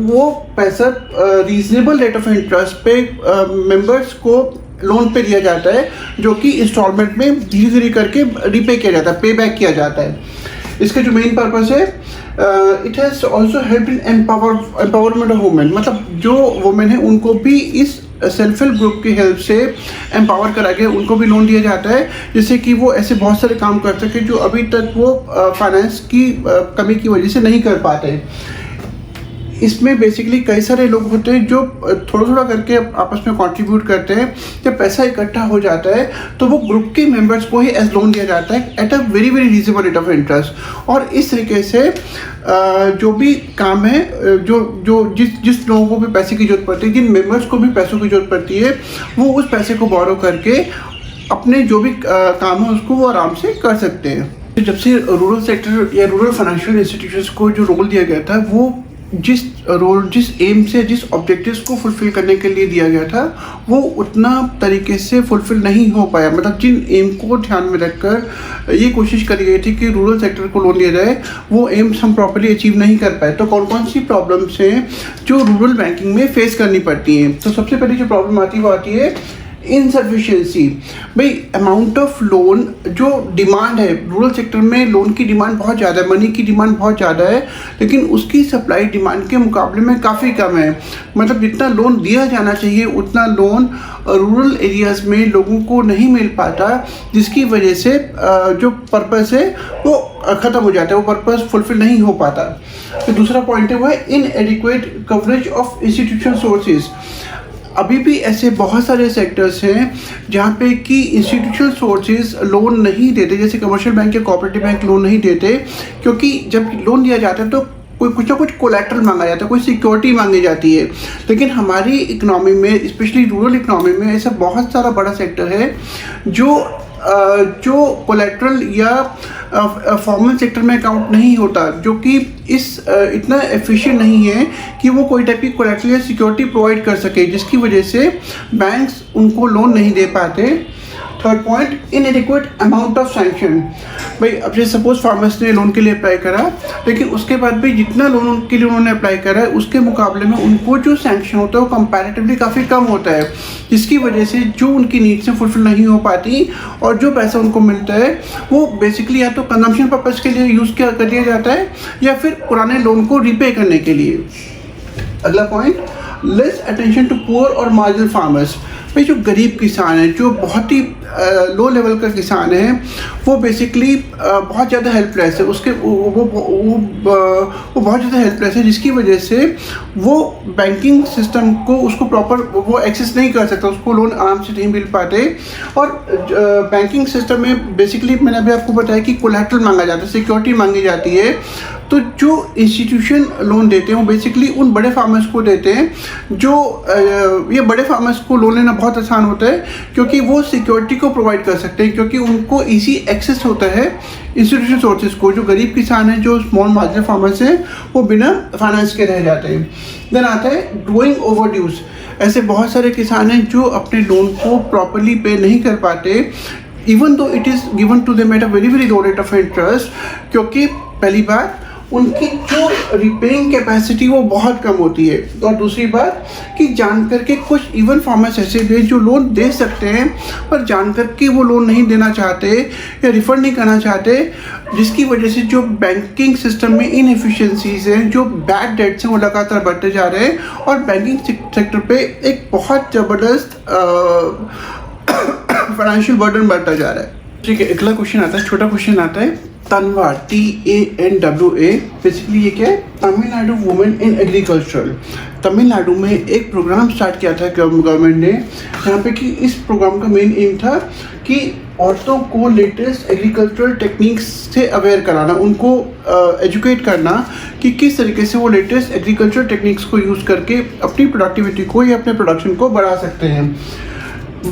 वो पैसा रीजनेबल रेट ऑफ इंटरेस्ट पे मेंबर्स को लोन पे दिया जाता है, जो कि इंस्टॉलमेंट में धीरे धीरे करके रिपे किया जाता है, पे बैक किया जाता है। इसका जो मेन पर्पस है, it has also help in empowerment of women, मतलब जो वुमेन है उनको भी इस सेल्फ हेल्प ग्रुप की हेल्प से एम्पावर करा के उनको भी लोन दिया जाता है, जिससे कि वो ऐसे बहुत सारे काम कर सके जो अभी तक वो फाइनेंस की कमी की वजह से नहीं कर पाते। इसमें बेसिकली कई सारे लोग होते हैं जो थोड़ा थोड़ा करके आपस में कंट्रीब्यूट करते हैं। जब पैसा इकट्ठा हो जाता है तो वो ग्रुप के मेंबर्स को ही एज लोन दिया जाता है eight a very very reasonable rate of interest. और इस तरीके से जो भी काम है, जिस लोगों को भी पैसे की जरूरत पड़ती है, जिन मेंबर्स को भी पैसों की जरूरत पड़ती है, वो उस पैसे को बोरो करके अपने जो भी काम है उसको वो आराम से कर सकते हैं। जब से रूरल सेक्टर या रूरल फाइनेंशियल इंस्टीट्यूशंस को जो रोल दिया गया था, वो जिस एम से, जिस ऑब्जेक्टिव्स को फुलफिल करने के लिए दिया गया था, वो उतना तरीके से फुलफिल नहीं हो पाया। मतलब जिन एम को ध्यान में रखकर ये कोशिश करी गई थी कि रूरल सेक्टर को लोन दिया जाए, वो एम्स हम प्रॉपर्ली अचीव नहीं कर पाए। तो कौन कौन सी प्रॉब्लम्स हैं जो रूरल बैंकिंग में फेस करनी पड़ती हैं? तो सबसे पहले जो प्रॉब्लम आती है वो आती है इनसफिशिएंसी, भाई अमाउंट ऑफ लोन जो डिमांड है रूरल सेक्टर में, लोन की डिमांड बहुत ज़्यादा है, मनी की डिमांड बहुत ज़्यादा है, लेकिन उसकी सप्लाई डिमांड के मुकाबले में काफ़ी कम है। मतलब जितना लोन दिया जाना चाहिए उतना लोन रूरल एरियाज़ में लोगों को नहीं मिल पाता, जिसकी वजह से जो पर्पस है वो ख़त्म हो जाता है, वो पर्पस फुलफिल नहीं हो पाता। तो दूसरा पॉइंट है वो है इनएडिक्वेट कवरेज ऑफ इंस्टीट्यूशनल सोर्सेज। अभी भी ऐसे बहुत सारे सेक्टर्स हैं जहाँ पे कि इंस्टीट्यूशनल सोर्सेज लोन नहीं देते, जैसे कमर्शियल बैंक या कोऑपरेटिव बैंक लोन नहीं देते, क्योंकि जब लोन दिया जाता है तो कोई कुछ ना कुछ कोलैटरल मांगा जाता है, कोई सिक्योरिटी मांगी जाती है। लेकिन हमारी इकनॉमी में, स्पेशली रूरल इकनॉमी में, ऐसा बहुत सारा बड़ा सेक्टर है जो कोलैटरल या फॉर्मल सेक्टर में अकाउंट नहीं होता, जो कि इतना एफिशिएंट नहीं है कि वो कोई टाइप की कोलैटरल या सिक्योरिटी प्रोवाइड कर सके, जिसकी वजह से बैंक्स उनको लोन नहीं दे पाते। Third point, इनएडिक्वेट amount of sanction. भाई अब जैसे सपोज फार्मर्स ने लोन के लिए अप्लाई करा, लेकिन उसके बाद भी जितना लोन के लिए उन्होंने अप्लाई करा है उसके मुकाबले में उनको जो सैंक्शन होता है वो कंपैरेटिवली काफ़ी कम होता है, जिसकी वजह से जो उनकी नीड्स हैं फुलफिल नहीं हो पाती, और जो पैसा उनको मिलता है वो बेसिकली या तो कंजम्पशन पर्पज़ के लिए यूज़ कर दिया जाता है या फिर पुराने लोन को रीपे करने के लिए। अगला point, less attention to poor और मार्जिनल फार्मर्स। भाई जो गरीब किसान है, जो बहुत ही लो लेवल का किसान है, वो बेसिकली बहुत ज़्यादा हेल्पलेस है, उसके वो बहुत ज़्यादा हेल्पलेस है, जिसकी वजह से वो बैंकिंग सिस्टम को उसको प्रॉपर वो एक्सेस नहीं कर सकता, उसको लोन आराम से नहीं मिल पाते। और बैंकिंग सिस्टम में बेसिकली मैंने अभी आपको बताया कि कोलैटरल मांगा जाता है, सिक्योरिटी मांगी जाती है। तो जो इंस्टीट्यूशन लोन देते हैं वो बेसिकली उन बड़े फार्मर्स को देते हैं, जो ये बड़े फार्मर्स को लोन लेना बहुत आसान होता है क्योंकि वो सिक्योरिटी को प्रोवाइड कर सकते हैं, क्योंकि उनको इजी एक्सेस होता है इंस्टीट्यूशन सोर्सेज को। जो गरीब किसान हैं, जो स्मॉल मार्जिनल फार्मर्स हैं, वो बिना फाइनेंस के रह जाते हैं। देन आता है ग्रोइंग ओवरड्यूज। ऐसे बहुत सारे किसान हैं जो अपने लोन को प्रॉपरली पे नहीं कर पाते, even though it is given to them at a very low rate of interest, क्योंकि पहली बात उनकी जो रिपेइंग कैपेसिटी वो बहुत कम होती है, और दूसरी बात कि जानकर के कुछ इवन फार्मर्स ऐसे भी हैं जो लोन दे सकते हैं पर जानकर के वो लोन नहीं देना चाहते या रिफंड नहीं करना चाहते, जिसकी वजह से जो बैंकिंग सिस्टम में इनएफिशिएंसीज हैं, जो बैड डेट्स हैं, वो लगातार बढ़ते जा रहे हैं और बैंकिंग सेक्टर पे एक बहुत ज़बरदस्त फाइनेंशियल बर्डन बढ़ता जा रहा है। ठीक है, अगला क्वेश्चन आता है, छोटा क्वेश्चन आता है, तनवा TANWA। बेसिकली ये क्या है, Tamil Nadu women in agriculture. Tamil Nadu में एक प्रोग्राम स्टार्ट किया था गवर्नमेंट ने, जहाँ पे कि इस प्रोग्राम का मेन एम था कि औरतों को लेटेस्ट एग्रीकल्चरल टेक्निक्स से अवेयर कराना, उनको एजुकेट करना कि किस तरीके से वो लेटेस्ट एग्रीकल्चरल टेक्निक्स को यूज़ करके अपनी प्रोडक्टिविटी को या अपने प्रोडक्शन को बढ़ा सकते हैं।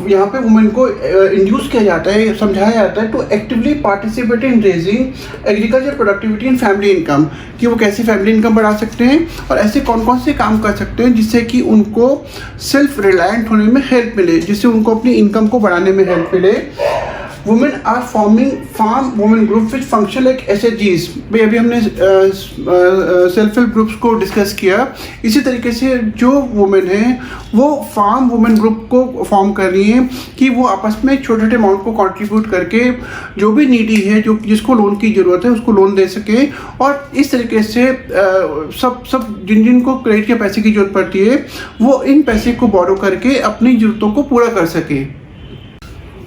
यहाँ पे वुमेन को इंड्यूस किया जाता है, समझाया जाता है to actively participate in raising agriculture productivity and family income, कि वो कैसे फैमिली इनकम बढ़ा सकते हैं और ऐसे कौन कौन से काम कर सकते हैं जिससे कि उनको सेल्फ रिलायंट होने में हेल्प मिले, जिससे उनको अपनी इनकम को बढ़ाने में हेल्प मिले। Women are forming farm women group which function like SHGs। भाई अभी हमने सेल्फ हेल्प ग्रुप्स को डिस्कस किया, इसी तरीके से जो वुमेन हैं वो फार्म वुमेन ग्रुप को फॉर्म कर रही हैं कि वो आपस में छोटे छोटे अमाउंट को कंट्रीब्यूट करके जो भी नीडी है, जो जिसको लोन की ज़रूरत है, उसको लोन दे सके, और इस तरीके से सब जिनको क्रेडिट के पैसे की ज़रूरत पड़ती है वो इन पैसे को बोरो करके अपनी ज़रूरतों को पूरा कर सके।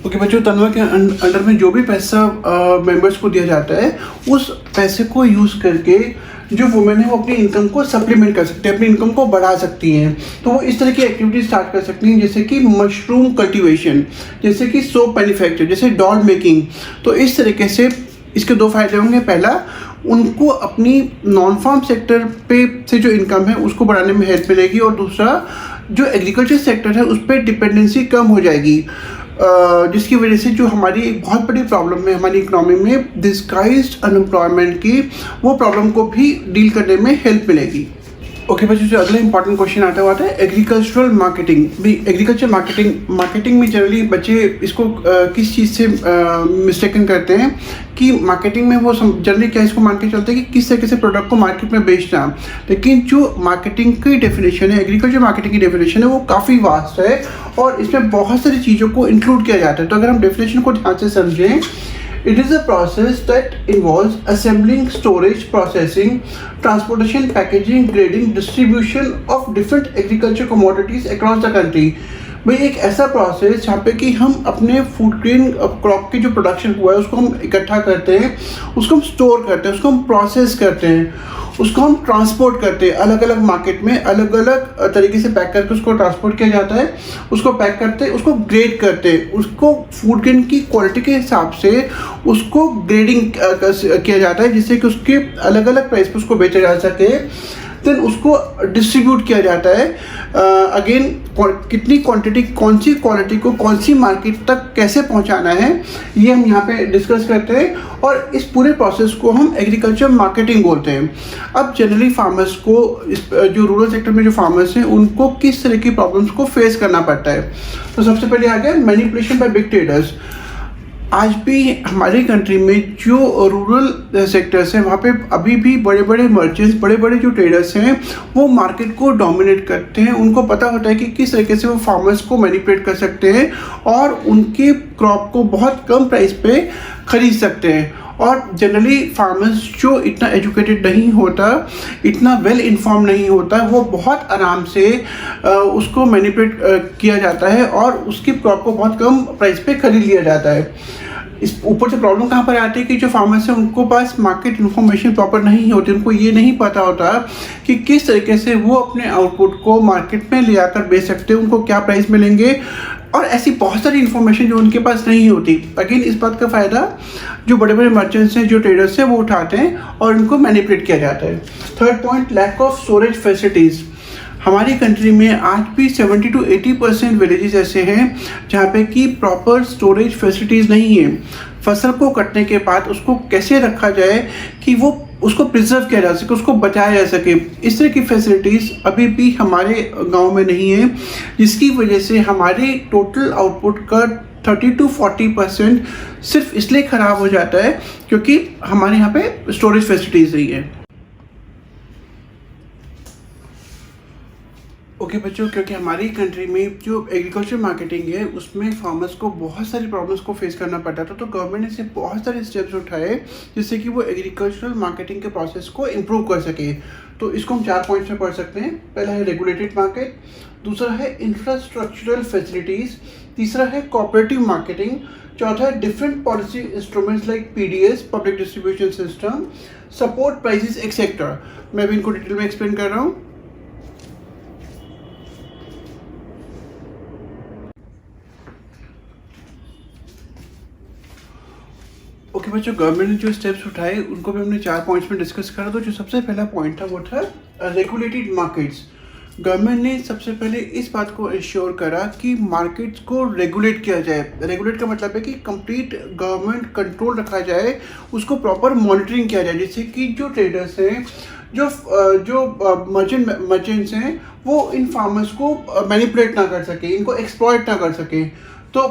ओके बच्चों, तनवा के अंडर में जो भी पैसा मेंबर्स को दिया जाता है, उस पैसे को यूज़ करके जो वुमेन है वो अपनी इनकम को सप्लीमेंट कर सकते हैं, अपनी इनकम को बढ़ा सकती हैं। तो वो इस तरह की एक्टिविटी स्टार्ट कर सकती हैं, जैसे कि मशरूम कल्टीवेशन, जैसे कि सोप मैन्युफैक्चर, जैसे डॉल मेकिंग। तो इस तरीके से इसके दो फायदे होंगे। पहला, उनको अपनी नॉन फार्म सेक्टर पे से जो इनकम है उसको बढ़ाने में हेल्प मिलेगी, और दूसरा जो एग्रीकल्चर सेक्टर है उस पर डिपेंडेंसी कम हो जाएगी, जिसकी वजह से जो हमारी एक बहुत बड़ी प्रॉब्लम है हमारी इकोनॉमी में डिस्गाइज्ड अनएम्प्लॉयमेंट की, वो प्रॉब्लम को भी डील करने में हेल्प मिलेगी। ओके बच्चों, जो अगला इंपॉर्टेंट क्वेश्चन आता हुआ था एग्रीकल्चरल मार्केटिंग। भी एग्रीकल्चर मार्केटिंग में जनरली बच्चे इसको किस चीज़ से मिस्टेकन करते हैं कि मार्केटिंग में वो जनरली क्या इसको मान के चलते हैं कि किस तरीके से प्रोडक्ट को मार्केट में बेचना। लेकिन जो मार्केटिंग की डेफिनेशन है, एग्रीकल्चर मार्केटिंग की डेफिनेशन है, वो काफ़ी वास्ट है और इसमें बहुत सारी चीज़ों को इंक्लूड किया जाता है। तो अगर हम डेफिनेशन को ध्यान से समझें, it is a process that involves assembling, storage, processing, transportation, packaging, grading, distribution of different agriculture commodities across the country। भाई एक ऐसा प्रोसेस जहाँ पे कि हम अपने फूड ग्रेन क्रॉप की जो प्रोडक्शन हुआ है उसको हम इकट्ठा करते हैं, उसको हम स्टोर करते हैं, उसको हम प्रोसेस करते हैं, उसको हम ट्रांसपोर्ट करते हैं अलग अलग मार्केट में, अलग अलग तरीके से पैक करके उसको ट्रांसपोर्ट किया जाता है, उसको पैक करते हैं, उसको ग्रेड करते हैं, उसको फूड ग्रेन की क्वालिटी के हिसाब से उसको ग्रेडिंग किया जाता है जिससे कि उसके अलग अलग प्राइस पर उसको बेचा जा सके। देन उसको डिस्ट्रीब्यूट किया जाता है। अगेन कितनी क्वांटिटी, कौन सी क्वालिटी को कौन सी मार्केट तक कैसे पहुंचाना है, ये हम यहाँ पे डिस्कस करते हैं और इस पूरे प्रोसेस को हम एग्रीकल्चर मार्केटिंग बोलते हैं। अब जनरली फार्मर्स को जो रूरल सेक्टर में जो फार्मर्स हैं उनको किस तरह की प्रॉब्लम्स को फेस करना पड़ता है। तो सबसे पहले आ गया मैनिपुलेशन बाय बिग ट्रेडर्स। आज भी हमारी कंट्री में जो रूरल सेक्टर्स हैं वहाँ पे अभी भी बड़े बड़े मर्चेंट्स, बड़े बड़े जो ट्रेडर्स हैं वो मार्केट को डोमिनेट करते हैं। उनको पता होता है कि किस तरीके से वो फार्मर्स को मैनिपुलेट कर सकते हैं और उनके क्रॉप को बहुत कम प्राइस पे ख़रीद सकते हैं। और जनरली फार्मर्स जो इतना एजुकेटेड नहीं होता, इतना वेल इन्फॉर्म नहीं होता, वो बहुत आराम से उसको मैनिपुलेट किया जाता है और उसकी क्रॉप को बहुत कम प्राइस पे खरीद लिया जाता है। इस ऊपर से प्रॉब्लम कहाँ पर आती है कि जो फार्मर्स हैं उनको पास मार्केट इन्फॉर्मेशन प्रॉपर नहीं होती, उनको ये नहीं पता होता कि किस तरीके से वो अपने आउटपुट को मार्केट में ले आकर बेच सकते हैं, उनको क्या प्राइस मिलेंगे और ऐसी बहुत सारी इन्फॉर्मेशन जो उनके पास नहीं होती। अगेन इस बात का फ़ायदा जो बड़े बड़े मर्चेंट्स हैं, जो ट्रेडर्स हैं, वो उठाते हैं और उनको मैनिपुलेट किया जाता है। Third point, lack of storage facilities. हमारी कंट्री में आज भी 70 to 80% विलेजेस ऐसे हैं जहाँ पे कि प्रॉपर स्टोरेज फैसिलिटीज़ नहीं है। फसल को कटने के बाद उसको कैसे रखा जाए कि वो उसको प्रिजर्व किया जा सके, उसको बचाया जा सके, इस तरह की फैसिलिटीज़ अभी भी हमारे गांव में नहीं है, जिसकी वजह से हमारे टोटल आउटपुट का 30 to 40% सिर्फ इसलिए ख़राब हो जाता है क्योंकि हमारे यहाँ पे स्टोरेज फैसिलिटीज़ नहीं है। ओके बच्चों, क्योंकि हमारी कंट्री में जो एग्रीकल्चर मार्केटिंग है उसमें फार्मर्स को बहुत सारी प्रॉब्लम्स को फेस करना पड़ता था, तो गवर्नमेंट ने से बहुत सारे स्टेप्स उठाए जिससे कि वो एग्रीकल्चरल मार्केटिंग के प्रोसेस को इम्प्रूव कर सके। तो इसको हम 4 पॉइंट्स में पढ़ सकते हैं। पहला है रेगुलेटेड मार्केट, दूसरा है इंफ्रास्ट्रक्चरल फैसिलिटीज़, तीसरा है कोऑपरेटिव मार्केटिंग, चौथा है different policy instruments like PDS, public distribution system, support prices etcetera. मैं भी इनको डिटेल में एक्सप्लेन कर रहा हूँ। ओके बच्चों, गवर्नमेंट ने जो स्टेप्स उठाए उनको भी हमने 4 पॉइंट्स में डिस्कस करा। तो जो सबसे पहला पॉइंट था वो था रेगुलेटेड मार्केट्स। गवर्नमेंट ने सबसे पहले इस बात को इंश्योर करा कि मार्केट्स को रेगुलेट किया जाए। रेगुलेट का मतलब है कि कंप्लीट गवर्नमेंट कंट्रोल रखा जाए, उसको प्रॉपर मॉनिटरिंग किया जाए, जिससे कि जो ट्रेडर्स हैं, जो मर्चेंट्स हैं, वो इन फार्मर्स को मैनिपुलेट ना कर सके, इनको एक्सप्लॉइट ना कर सके। तो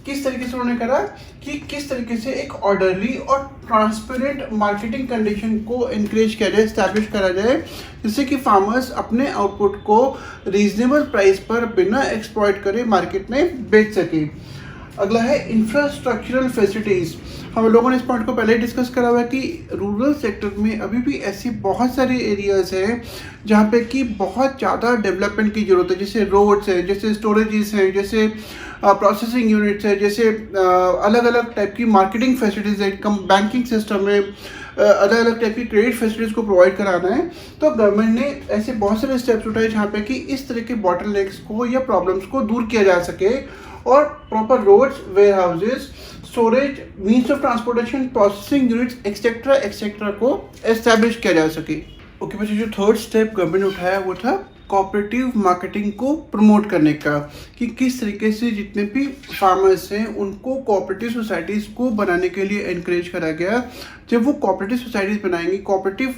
किस तरीके से उन्होंने करा कि किस तरीके से एक ऑर्डरली और ट्रांसपेरेंट मार्केटिंग कंडीशन को इनक्रेज किया जाए, इस्टेब्लिश करा जाए, जिससे कि फार्मर्स अपने आउटपुट को रीजनेबल प्राइस पर बिना एक्सप्लॉइट करे मार्केट में बेच सके। अगला है इंफ्रास्ट्रक्चरल फैसिलिटीज़। हम लोगों ने इस पॉइंट को पहले ही डिस्कस करा हुआ है कि रूरल सेक्टर में अभी भी ऐसी बहुत सारे एरियाज़ हैं जहाँ पे कि बहुत ज़्यादा डेवलपमेंट की ज़रूरत है, जैसे रोड्स हैं, जैसे स्टोरेजेस हैं, जैसे प्रोसेसिंग यूनिट्स है, जैसे अलग अलग टाइप की मार्केटिंग फैसिलिटीज़ है, बैंकिंग सिस्टम में अलग अलग टाइप की क्रेडिट फैसिलिटीज़ को प्रोवाइड कराना है। तो गवर्नमेंट ने ऐसे बहुत सारे स्टेप्स उठाए जहाँ पे कि इस तरह के बॉटलनेक्स को या प्रॉब्लम्स को दूर किया जा सके और proper roads, warehouses, storage, means of transportation, processing units etcetera को एस्टैब्लिश किया जा सके। ओके बच्चों, जो थर्ड स्टेप गवर्नमेंट ने उठाया वो था कोऑपरेटिव मार्केटिंग को प्रमोट करने का, कि किस तरीके से जितने भी फार्मर्स हैं उनको कोऑपरेटिव सोसाइटीज़ को बनाने के लिए इनक्रेज करा गया, जब वो कोऑपरेटिव सोसाइटीज़ बनाएंगे, कोऑपरेटिव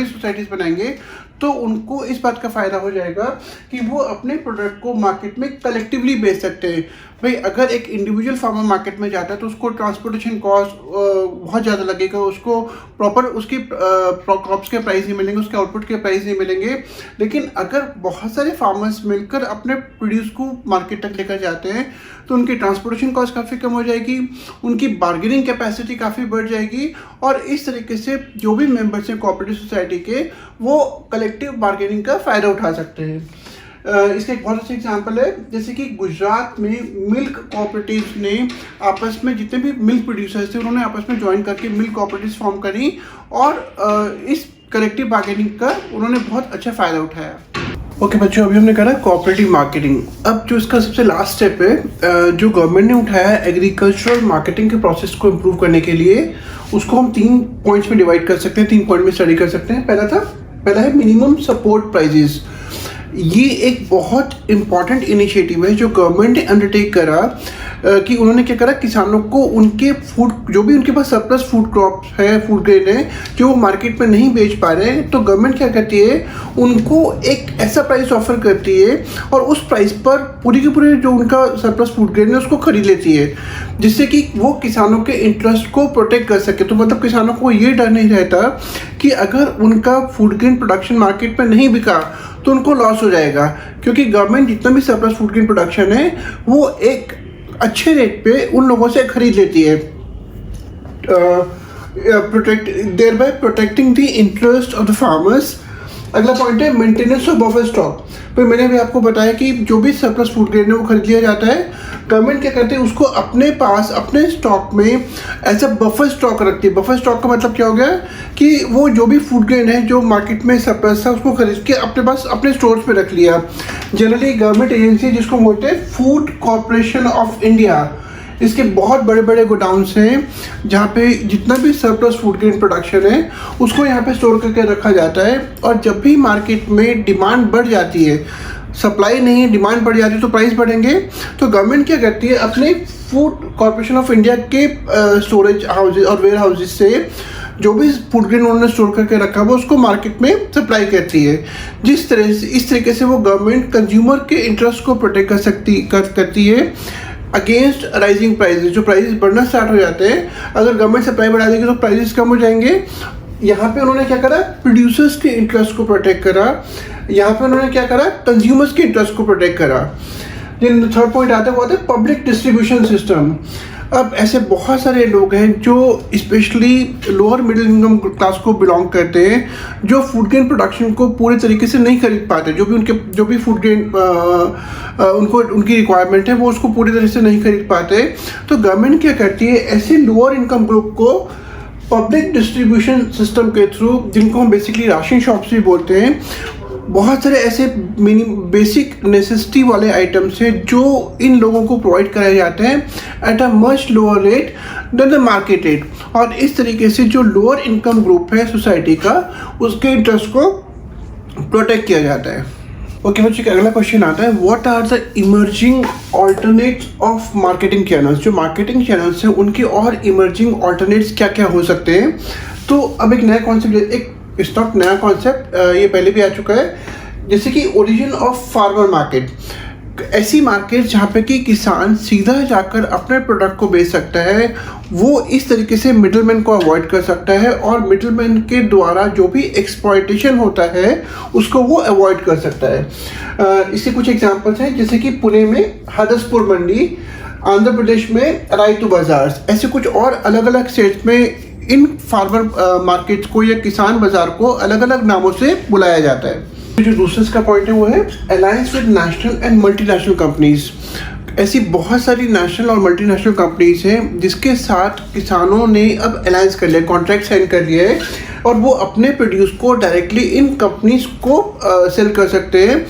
सोसाइटीज़ बनाएंगे, तो उनको इस बात का फ़ायदा हो जाएगा कि वो अपने प्रोडक्ट को मार्केट में कलेक्टिवली बेच सकते हैं। भाई अगर एक इंडिविजुअल फार्मर मार्केट में जाता है तो उसको ट्रांसपोर्टेशन कॉस्ट बहुत ज़्यादा लगेगा, उसको प्रॉपर उसकी क्रॉप्स के प्राइस नहीं मिलेंगे, उसके आउटपुट के प्राइस नहीं मिलेंगे। लेकिन अगर बहुत सारे फार्मर्स मिलकर अपने प्रोड्यूस को मार्केट तक लेकर जाते हैं तो उनकी ट्रांसपोर्टेशन कॉस्ट काफ़ी कम हो जाएगी, उनकी बार्गेनिंग कैपेसिटी काफ़ी बढ़ जाएगी, और इस तरीके से जो भी मेंबर्स हैं कोऑपरेटिव सोसाइटी के, वो कलेक्टिव बार्गेनिंग का फ़ायदा उठा सकते हैं। इसका एक बहुत अच्छा एग्जांपल है, जैसे कि गुजरात में मिल्क कोऑपरेटिव्स ने आपस में, जितने भी मिल्क प्रोड्यूसर्स थे उन्होंने आपस में ज्वाइन करके मिल्क कोऑपरेटिव्स फॉर्म करी, और इस कलेक्टिव बार्गेनिंग का उन्होंने बहुत अच्छा फ़ायदा उठाया। ओके बच्चों, अभी हमने करा कोऑपरेटिव मार्केटिंग। अब जो इसका सबसे लास्ट स्टेप है जो गवर्नमेंट ने उठाया है एग्रीकल्चरल मार्केटिंग के प्रोसेस को इम्प्रूव करने के लिए, उसको हम 3 पॉइंट्स में डिवाइड कर सकते हैं, 3 पॉइंट में स्टडी कर सकते हैं। पहला है मिनिमम सपोर्ट प्राइजेस। ये एक बहुत इम्पॉर्टेंट इनिशिएटिव है जो गवर्नमेंट ने अंडरटेक करा, कि उन्होंने क्या करा, किसानों को उनके फूड, जो भी उनके पास सरप्लस फूड क्रॉप्स है, फूड ग्रेन है, जो वो मार्केट में नहीं बेच पा रहे हैं, तो गवर्नमेंट क्या करती है, उनको एक ऐसा प्राइस ऑफर करती है और उस प्राइस पर पूरी के पूरे जो उनका सरप्लस फूड ग्रेन है उसको खरीद लेती है, जिससे कि वो किसानों के इंटरेस्ट को प्रोटेक्ट कर सके। तो मतलब किसानों को ये डर नहीं रहता कि अगर उनका फूड ग्रेन प्रोडक्शन मार्केट में नहीं बिका तो उनको लॉस हो जाएगा, क्योंकि गवर्नमेंट जितना भी सरप्लस फूड ग्रेन प्रोडक्शन है वो एक अच्छे रेट पे उन लोगों से खरीद लेती है, protecting the interest of the farmers. अगला पॉइंट है मेंटेनेंस ऑफ बफर स्टॉक। तो मैंने भी आपको बताया कि जो भी सरप्लस फूड ग्रेन है वो खरीद लिया जाता है, गवर्नमेंट क्या करते हैं, उसको अपने पास अपने स्टॉक में ऐसा बफर स्टॉक रखती है। बफर स्टॉक का मतलब क्या हो गया कि वो जो भी फूड ग्रेन है जो मार्केट में सरप्लस था उसको खरीद के अपने पास अपने स्टोर्स में रख लिया। जनरली गवर्नमेंट एजेंसी जिसको बोलते हैं फूड कॉर्पोरेशन ऑफ इंडिया, इसके बहुत बड़े बड़े गोडाउन्स हैं जहाँ पे जितना भी सरप्लस फूड ग्रेन प्रोडक्शन है उसको यहाँ पे स्टोर करके रखा जाता है, और जब भी मार्केट में डिमांड बढ़ जाती है, सप्लाई नहीं डिमांड बढ़ जाती है तो प्राइस बढ़ेंगे, तो गवर्नमेंट क्या करती है, अपने फूड कॉर्पोरेशन ऑफ इंडिया के स्टोरेज हाउसेज और वेयर हाउसेज से जो भी फूड ग्रेन उन्होंने स्टोर करके रखा हुआ उसको मार्केट में सप्लाई करती है। इस तरीके से वो गवर्नमेंट कंज्यूमर के इंटरेस्ट को प्रोटेक्ट करती है अगेंस्ट राइजिंग प्राइसेस। जो प्राइसेस बढ़ना स्टार्ट हो जाते हैं, अगर गवर्नमेंट सप्लाई बढ़ा देगी तो प्राइसेस कम हो जाएंगे। यहाँ पे उन्होंने क्या करा, प्रोड्यूसर्स के इंटरेस्ट को प्रोटेक्ट करा। यहाँ पे उन्होंने क्या करा, कंज्यूमर्स के इंटरेस्ट को प्रोटेक्ट करा। जिन थर्ड पॉइंट आता है वो आता है पब्लिक डिस्ट्रीब्यूशन सिस्टम। अब ऐसे बहुत सारे लोग हैं जो specially lower middle income class को बिलोंग करते हैं, जो फूड ग्रेन प्रोडक्शन को पूरे तरीके से नहीं खरीद पाते, जो भी फूड ग्रेन उनकी रिक्वायरमेंट है वो उसको पूरी तरह से नहीं खरीद पाते। तो गवर्नमेंट क्या करती है, ऐसे लोअर इनकम ग्रुप को पब्लिक डिस्ट्रीब्यूशन सिस्टम के थ्रू, जिनको हम बेसिकली राशन शॉप्स भी बोलते हैं, बहुत सारे ऐसे बेसिक नेसेसिटी वाले आइटम्स हैं जो इन लोगों को प्रोवाइड कराए जाते हैं at a much lower rate than the market rate. और इस तरीके से जो लोअर इनकम ग्रुप है सोसाइटी का, उसके इंटरेस्ट को प्रोटेक्ट किया जाता है। ओके बच्चों, अगला क्वेश्चन आता है, what are the emerging alternates of marketing channels. जो मार्केटिंग चैनल्स हैं उनके और इमर्जिंग ऑल्टरनेट्स क्या क्या हो सकते हैं। तो अब एक नया कॉन्सेप्ट, एक इट्स नॉट नया कॉन्सेप्ट, ये पहले भी आ चुका है, जैसे कि ओरिजिन ऑफ फार्मर मार्केट। ऐसी मार्केट जहाँ पे कि किसान सीधा जाकर अपने प्रोडक्ट को बेच सकता है, वो इस तरीके से मिडलमैन को अवॉइड कर सकता है, और मिडलमैन के द्वारा जो भी एक्सप्लॉयटेशन होता है उसको वो अवॉइड कर सकता है। इसके कुछ एग्जांपल्स हैं, जैसे कि पुणे में हदसपुर मंडी, आंध्र प्रदेश में रायतू बाजार, ऐसे कुछ और अलग अलग स्टेट्स में इन फार्मर मार्केट को या किसान बाजार को अलग अलग नामों से बुलाया जाता है। जो दूसरा का पॉइंट है वो है alliance with national and multinational companies. ऐसी बहुत सारी नेशनल और मल्टीनेशनल कंपनीज हैं जिसके साथ किसानों ने अब अलायंस कर लिया, कॉन्ट्रैक्ट साइन कर लिया है, और वो अपने प्रोड्यूस को डायरेक्टली इन कंपनीज को सेल कर सकते हैं।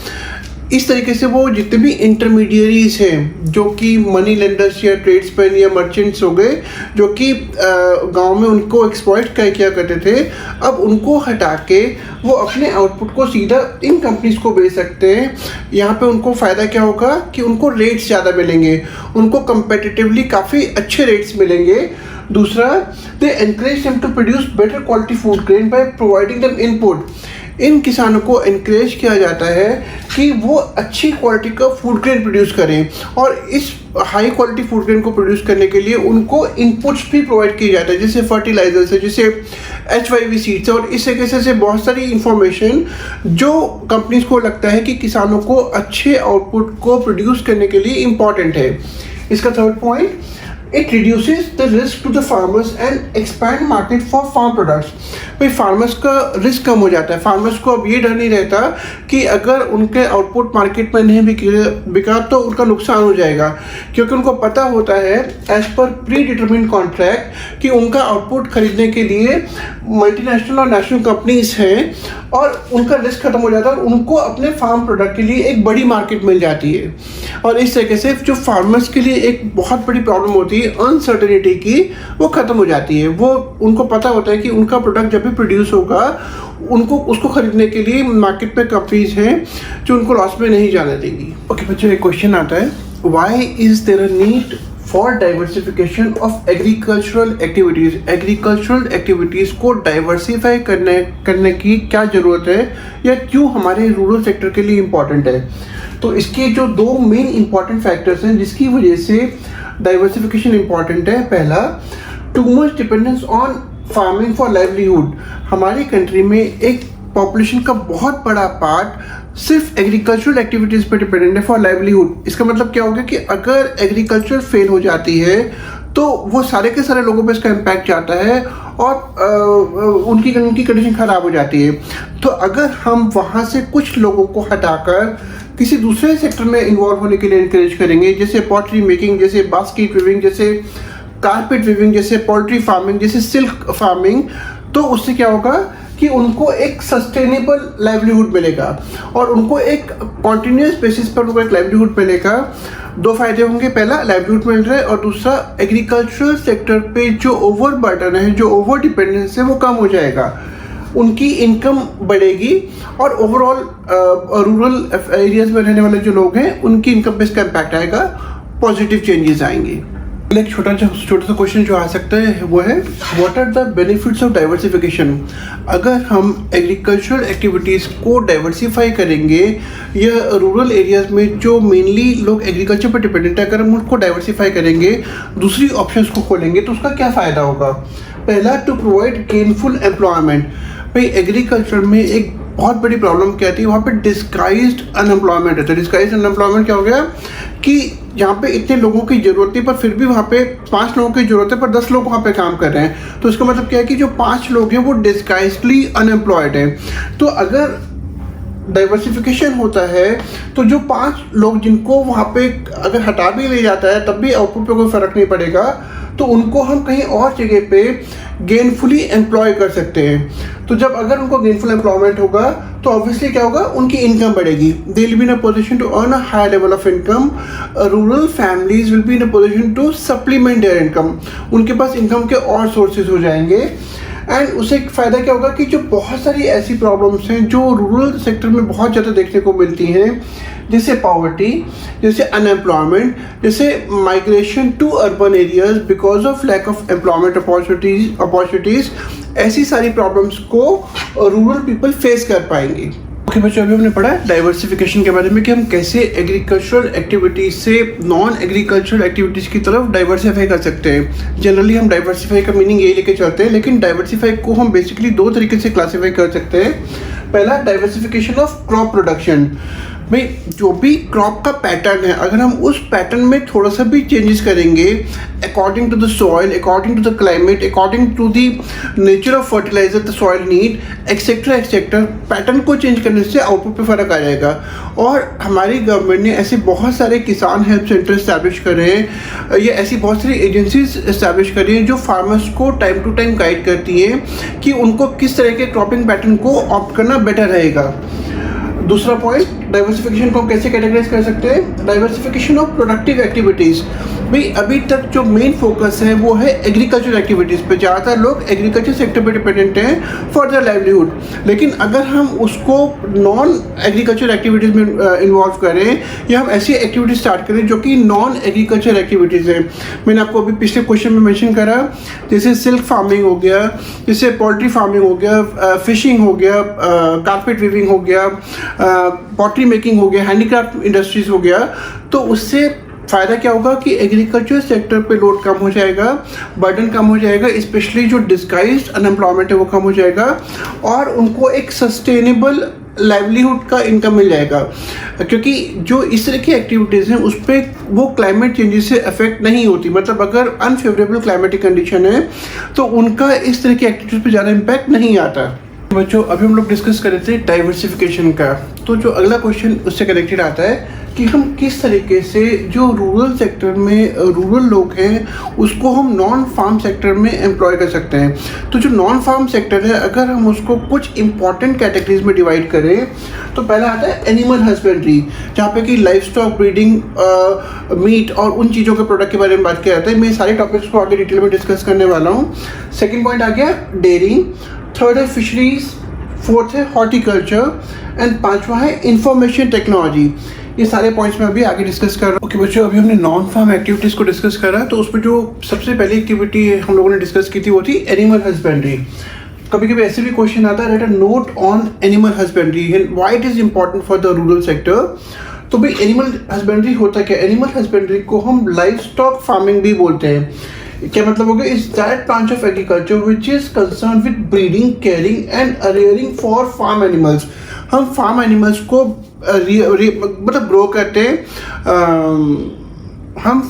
इस तरीके से वो जितने भी इंटरमीडियरीज हैं, जो कि मनी लेंडर्स या ट्रेड्समैन या मर्चेंट्स हो गए, जो कि गांव में उनको एक्सप्लॉइट किया करते थे, अब उनको हटा के वो अपने आउटपुट को सीधा इन कंपनीज को बेच सकते हैं। यहाँ पे उनको फ़ायदा क्या होगा कि उनको रेट्स ज़्यादा मिलेंगे, उनको कंपेटिटिवली काफ़ी अच्छे रेट्स मिलेंगे। दूसरा, they encourage them to produce better quality food grain by providing them input. इन किसानों को इनकरेज किया जाता है कि वो अच्छी क्वालिटी का फूड ग्रेन प्रोड्यूस करें, और इस हाई क्वालिटी फूड ग्रेन को प्रोड्यूस करने के लिए उनको इनपुट्स भी प्रोवाइड किए जाते हैं, जैसे फर्टिलाइजर्स है, जैसे HYV सीड्स है, और इस तरीके से बहुत सारी इंफॉर्मेशन जो कंपनीज को लगता है कि किसानों को अच्छे आउटपुट को प्रोड्यूस करने के लिए इम्पॉर्टेंट है। इसका third point, it reduces the risk to the farmers and expand market for farm products। भाई फार्मर्स का रिस्क कम हो जाता है। फार्मर्स को अब ये डर नहीं रहता कि अगर उनके आउटपुट मार्केट में नहीं बिका तो उनका नुकसान हो जाएगा, क्योंकि उनको पता होता है as per pre determined contract कि उनका आउटपुट खरीदने के लिए मल्टीनेशनल और नेशनल कंपनीज हैं, और उनका रिस्क खत्म हो जाता है और उनको अपने फार्म प्रोडक्ट के लिए एक बड़ी मार्केट मिल जाती है। और इस तरीके से जो फार्मर्स के लिए एक बहुत बड़ी प्रॉब्लम होती है अनसर्टेनिटी की, वो ख़त्म हो जाती है। वो उनको पता होता है कि उनका प्रोडक्ट जब भी प्रोड्यूस होगा उनको उसको खरीदने के लिए मार्केट में कंपनीज हैं जो उनको लॉस में नहीं जाने देगी। ओके बच्चों, एक क्वेश्चन आता है, why is there a need for diversification of agricultural activities. Agricultural activities को डाइवर्सिफाई करने की क्या ज़रूरत है, या क्यों हमारे रूरल सेक्टर के लिए इम्पॉर्टेंट है। तो इसके जो दो मेन इंपॉर्टेंट फैक्टर्स हैं जिसकी वजह से डाइवर्सिफिकेशन इम्पॉर्टेंट है। पहला, too much dependence on farming for livelihood. हमारी कंट्री में एक पॉपुलेशन का बहुत बड़ा पार्ट सिर्फ एग्रीकल्चरल एक्टिविटीज़ पर डिपेंडेंट है फॉर लाइवलीहुड। इसका मतलब क्या होगा कि अगर एग्रीकल्चर फेल हो जाती है तो वो सारे के सारे लोगों पे इसका इम्पैक्ट जाता है और उनकी कंडीशन ख़राब हो जाती है। तो अगर हम वहाँ से कुछ लोगों को हटाकर किसी दूसरे सेक्टर में इन्वॉल्व होने के लिए इनकरेज करेंगे, जैसे पॉटरी मेकिंग, जैसे बास्केट वीविंग, जैसे कारपेट वीविंग, जैसे पोल्ट्री फार्मिंग, जैसे सिल्क फार्मिंग, तो उससे क्या होगा कि उनको एक सस्टेनेबल लाइवलीहुड मिलेगा और उनको एक कॉन्टिन्यूस बेसिस पर उनको एक लाइवलीहुड मिलेगा। दो फायदे होंगे, पहला लाइवलीहुड मिल रहा है और दूसरा एग्रीकल्चरल सेक्टर पे जो ओवर बर्डन है, जो ओवर डिपेंडेंस है, वो कम हो जाएगा, उनकी इनकम बढ़ेगी और ओवरऑल रूरल एरियाज में रहने वाले जो लोग हैं उनकी इनकम पे इसका इम्पैक्ट आएगा, पॉजिटिव चेंजेस आएंगे। एक छोटा सा क्वेश्चन जो आ सकता है वो है, what are the benefits of diversification. अगर हम एग्रीकल्चरल एक्टिविटीज़ को डाइवर्सिफाई करेंगे या रूरल एरियाज में जो मेनली लोग एग्रीकल्चर पर डिपेंडेंट है, अगर हम उनको डाइवर्सिफाई करेंगे, दूसरी ऑप्शंस को खोलेंगे, तो उसका क्या फ़ायदा होगा। पहला, टू प्रोवाइड गेनफुल एम्प्लॉयमेंट। भाई एग्रीकल्चर में एक बहुत बड़ी प्रॉब्लम क्या आती है, वहाँ पे डिस्गाइज्ड अनएम्प्लॉयमेंट है। तो डिस्गाइज्ड अनएम्प्लॉयमेंट क्या हो गया कि जहाँ पे इतने लोगों की ज़रूरत नहीं, पर फिर भी वहाँ पे 5 लोगों की ज़रूरत है, पर 10 लोग वहाँ पे काम कर रहे हैं। तो इसका मतलब क्या है कि जो 5 लोग हैं वो डिस्गाइज्डली अनएम्प्लॉयड हैं। तो अगर डाइवर्सिफिकेशन होता है तो जो 5 लोग जिनको वहाँ पे अगर हटा भी ले जाता है तब भी आउटपुट पे कोई फ़र्क नहीं पड़ेगा, तो उनको हम कहीं और जगह पे गेनफुली एम्प्लॉय कर सकते हैं। तो जब अगर उनको गेनफुल एम्प्लॉयमेंट होगा तो ऑब्वियसली क्या होगा, उनकी इनकम बढ़ेगी, they will be in a position to earn a high level of income. Rural families will be in a position to supplement their income, उनके पास इनकम के और सोर्सेज हो जाएंगे। एंड उससे एक फ़ायदा क्या होगा कि जो बहुत सारी ऐसी प्रॉब्लम्स हैं जो रूरल सेक्टर में बहुत ज़्यादा देखने को मिलती हैं, जैसे पॉवर्टी, जैसे अनएम्प्लॉयमेंट, जैसे migration to urban areas because of lack of employment opportunities, ऐसी सारी प्रॉब्लम्स को रूरल पीपल फेस कर पाएंगे। ओके बच्चों, अभी हमने पढ़ा डाइवर्सिफिकेशन के बारे में कि हम कैसे एग्रीकल्चरल एक्टिविटीज़ से नॉन एग्रीकल्चरल एक्टिविटीज़ की तरफ डाइवर्सिफाई कर सकते हैं। जनरली हम डाइवर्सिफाई का मीनिंग ये लेके चलते हैं, लेकिन डाइवर्सिफाई को हम बेसिकली 2 तरीके से क्लासीफाई कर सकते हैं। पहला, डाइवर्सिफिकेशन ऑफ क्रॉप प्रोडक्शन। भाई जो भी क्रॉप का पैटर्न है, अगर हम उस पैटर्न में थोड़ा सा भी चेंजेस करेंगे according to the soil, according to the climate, according to the nature of fertiliser the soil need, etcetera etcetera, pattern को चेंज करने से आउटपुट पे फ़र्क आ जाएगा। और हमारी गवर्नमेंट ने ऐसे बहुत सारे किसान हेल्प सेंटर इस्टेब्लिश करे हैं, या ऐसी बहुत सारी एजेंसीज इस्टेब्लिश करी हैं जो फार्मर्स को टाइम टू टाइम गाइड करती हैं कि उनको किस तरह के क्रॉपिंग पैटर्न को ऑप्ट करना बेटर रहेगा। दूसरा पॉइंट, डाइवर्सिफिकेशन को हम कैसे कैटेगराइज कर सकते हैं, डाइवर्सिफिकेशन ऑफ प्रोडक्टिव एक्टिविटीज़। भाई अभी तक जो मेन फोकस है वो है एग्रीकल्चर एक्टिविटीज़ पे। ज़्यादातर लोग एग्रीकल्चर सेक्टर पे डिपेंडेंट हैं फॉर द लाइवलीहुड। लेकिन अगर हम उसको नॉन एग्रीकल्चर एक्टिविटीज़ में इन्वॉल्व करें या हम ऐसी एक्टिविटीज़ स्टार्ट करें जो कि नॉन एग्रीकल्चर एक्टिविटीज़ हैं, मैंने आपको अभी पिछले क्वेश्चन में मेंशन करा, जैसे सिल्क फार्मिंग हो गया, जैसे पोल्ट्री फार्मिंग हो गया, फिशिंग हो गया, कारपेट वीविंग हो गया, पॉटरी मेकिंग हो गया, हैंडीक्राफ्ट इंडस्ट्रीज़ हो गया, तो उससे फ़ायदा क्या होगा कि एग्रीकल्चर सेक्टर पे लोड कम हो जाएगा, बर्डन कम हो जाएगा, स्पेशली जो डिस्गाइज्ड अनएम्प्लॉयमेंट है वो कम हो जाएगा और उनको एक सस्टेनेबल लाइवलीहुड का इनकम मिल जाएगा। क्योंकि जो इस तरह की एक्टिविटीज़ हैं उस पर वो क्लाइमेट चेंजेस से अफेक्ट नहीं होती। मतलब अगर अनफेवरेबल क्लाइमेटिक कंडीशन है तो उनका इस तरह की एक्टिविटीज़ पे ज़्यादा इम्पैक्ट नहीं आता। बच्चों अभी हम लोग डिस्कस कर रहे थे डाइवर्सिफिकेशन का, तो जो अगला क्वेश्चन उससे कनेक्टेड आता है कि हम किस तरीके से जो रूरल सेक्टर में रूरल लोग हैं उसको हम नॉन फार्म सेक्टर में एम्प्लॉय कर सकते हैं। तो जो नॉन फार्म सेक्टर है अगर हम उसको कुछ इंपॉर्टेंट कैटेगरीज में डिवाइड करें तो पहला आता है एनिमल हस्बेंड्री, जहाँ पे कि लाइफ स्टॉक, ब्रीडिंग, मीट और उन चीज़ों के प्रोडक्ट के बारे में बात किया जाता है। मैं सारे टॉपिक्स को आगे डिटेल में डिस्कस करने वाला हूँ। सेकेंड पॉइंट आ गया डेयरिंग, थर्ड है फिशरीज, फोर्थ है हॉर्टिकल्चर एंड पांचवा है इंफॉर्मेशन टेक्नोलॉजी। ये सारे पॉइंट्स में अभी आगे डिस्कस कर रहा हूँ। ओके बच्चों, अभी हमने नॉन फार्म एक्टिविटीज़ को डिस्कस करा, तो उसमें जो सबसे पहली एक्टिविटी हम लोगों ने डिस्कस की थी वो थी एनिमल हस्बेंड्री। कभी कभी ऐसे भी क्वेश्चन आता है, write a note on animal husbandry and why it is important for the rural sector. तो भाई एनिमल हस्बेंड्री होता क्या? एनिमल हस्बेंड्री को हम लाइफ स्टॉक फार्मिंग भी बोलते हैं। क्या मतलब हो गया? Is that branch of agriculture which is concern with breeding, caring and rearing for farm animals. हम फार्म एनिमल्स को मतलब ग्रो करते हैं, हम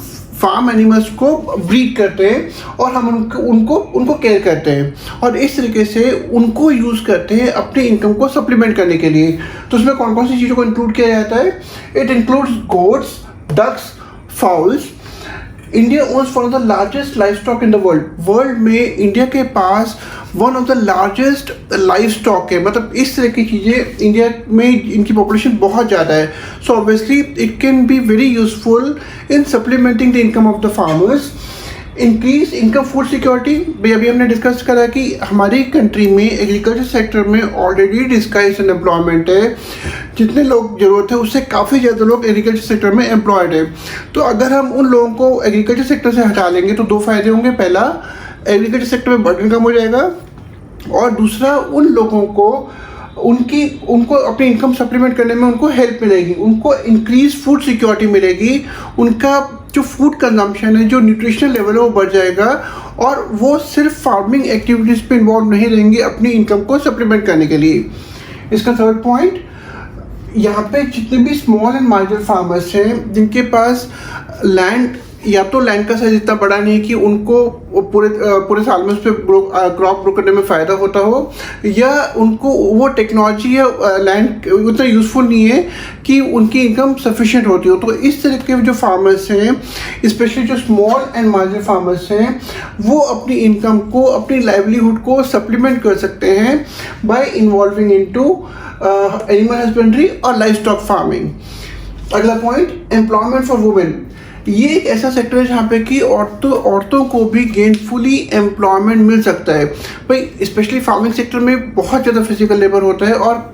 फार्म एनिमल्स को ब्रीड करते हैं और हम उनको केयर करते हैं और इस तरीके से उनको यूज़ करते हैं अपनी इनकम को सप्लीमेंट करने के लिए। तो उसमें कौन कौन सी चीज़ों को इंक्लूड किया जाता है? It includes goats, ducks, fowls. India owns one of the largest livestock in the world. World में इंडिया के पास one of the largest livestock है। मतलब इस तरह की चीज़ें इंडिया में इनकी पॉपुलेशन बहुत ज़्यादा है। So obviously it can be very useful in supplementing the income of the farmers. Increase income food security. भाई अभी हमने डिस्कस करा कि हमारी कंट्री में एग्रीकल्चर सेक्टर में ऑलरेडी डिस्गाइज्ड अनएम्प्लॉयमेंट है। जितने लोग ज़रूरत है उससे काफ़ी ज़्यादा लोग एग्रीकल्चर सेक्टर में एम्प्लॉयड है। तो अगर हम उन लोगों को एग्रीकल्चर सेक्टर से हटा लेंगे तो दो फायदे होंगे। पहला, एग्रीकल्चर सेक्टर में बर्डन कम हो जाएगा और दूसरा, उन लोगों को उनको अपनी इनकम सप्लीमेंट करने में उनको हेल्प मिलेगी, उनको इंक्रीज फूड सिक्योरिटी मिलेगी, उनका जो फूड कंजम्पशन है, जो न्यूट्रिशनल लेवल है वो बढ़ जाएगा और वो सिर्फ फार्मिंग एक्टिविटीज़ पे इन्वॉल्व नहीं रहेंगे अपनी इनकम को सप्लीमेंट करने के लिए। इसका थर्ड पॉइंट, यहाँ पे जितने भी स्मॉल एंड मार्जिनल फार्मर्स हैं जिनके पास लैंड या तो लैंड का साइज इतना बड़ा नहीं कि उनको पूरे साल में उस पर क्रॉप ग्रो करने में फ़ायदा होता हो, या उनको वो टेक्नोलॉजी या लैंड उतना यूज़फुल नहीं है कि उनकी इनकम सफिशिएंट होती हो, तो इस तरह के जो फार्मर्स हैं, स्पेशली जो स्मॉल एंड मार्जिनल फार्मर्स हैं, वो अपनी इनकम को, अपनी लाइवलीहुड को सप्लीमेंट कर सकते हैं bye involving into animal husbandry और लाइफ स्टॉक फार्मिंग। अगला पॉइंट, एम्प्लॉयमेंट फॉर वुमेन। ये एक ऐसा सेक्टर है जहाँ पे कि औरतों को भी गेनफुली एम्प्लॉयमेंट मिल सकता है। भाई स्पेशली फार्मिंग सेक्टर में बहुत ज़्यादा फिजिकल लेबर होता है और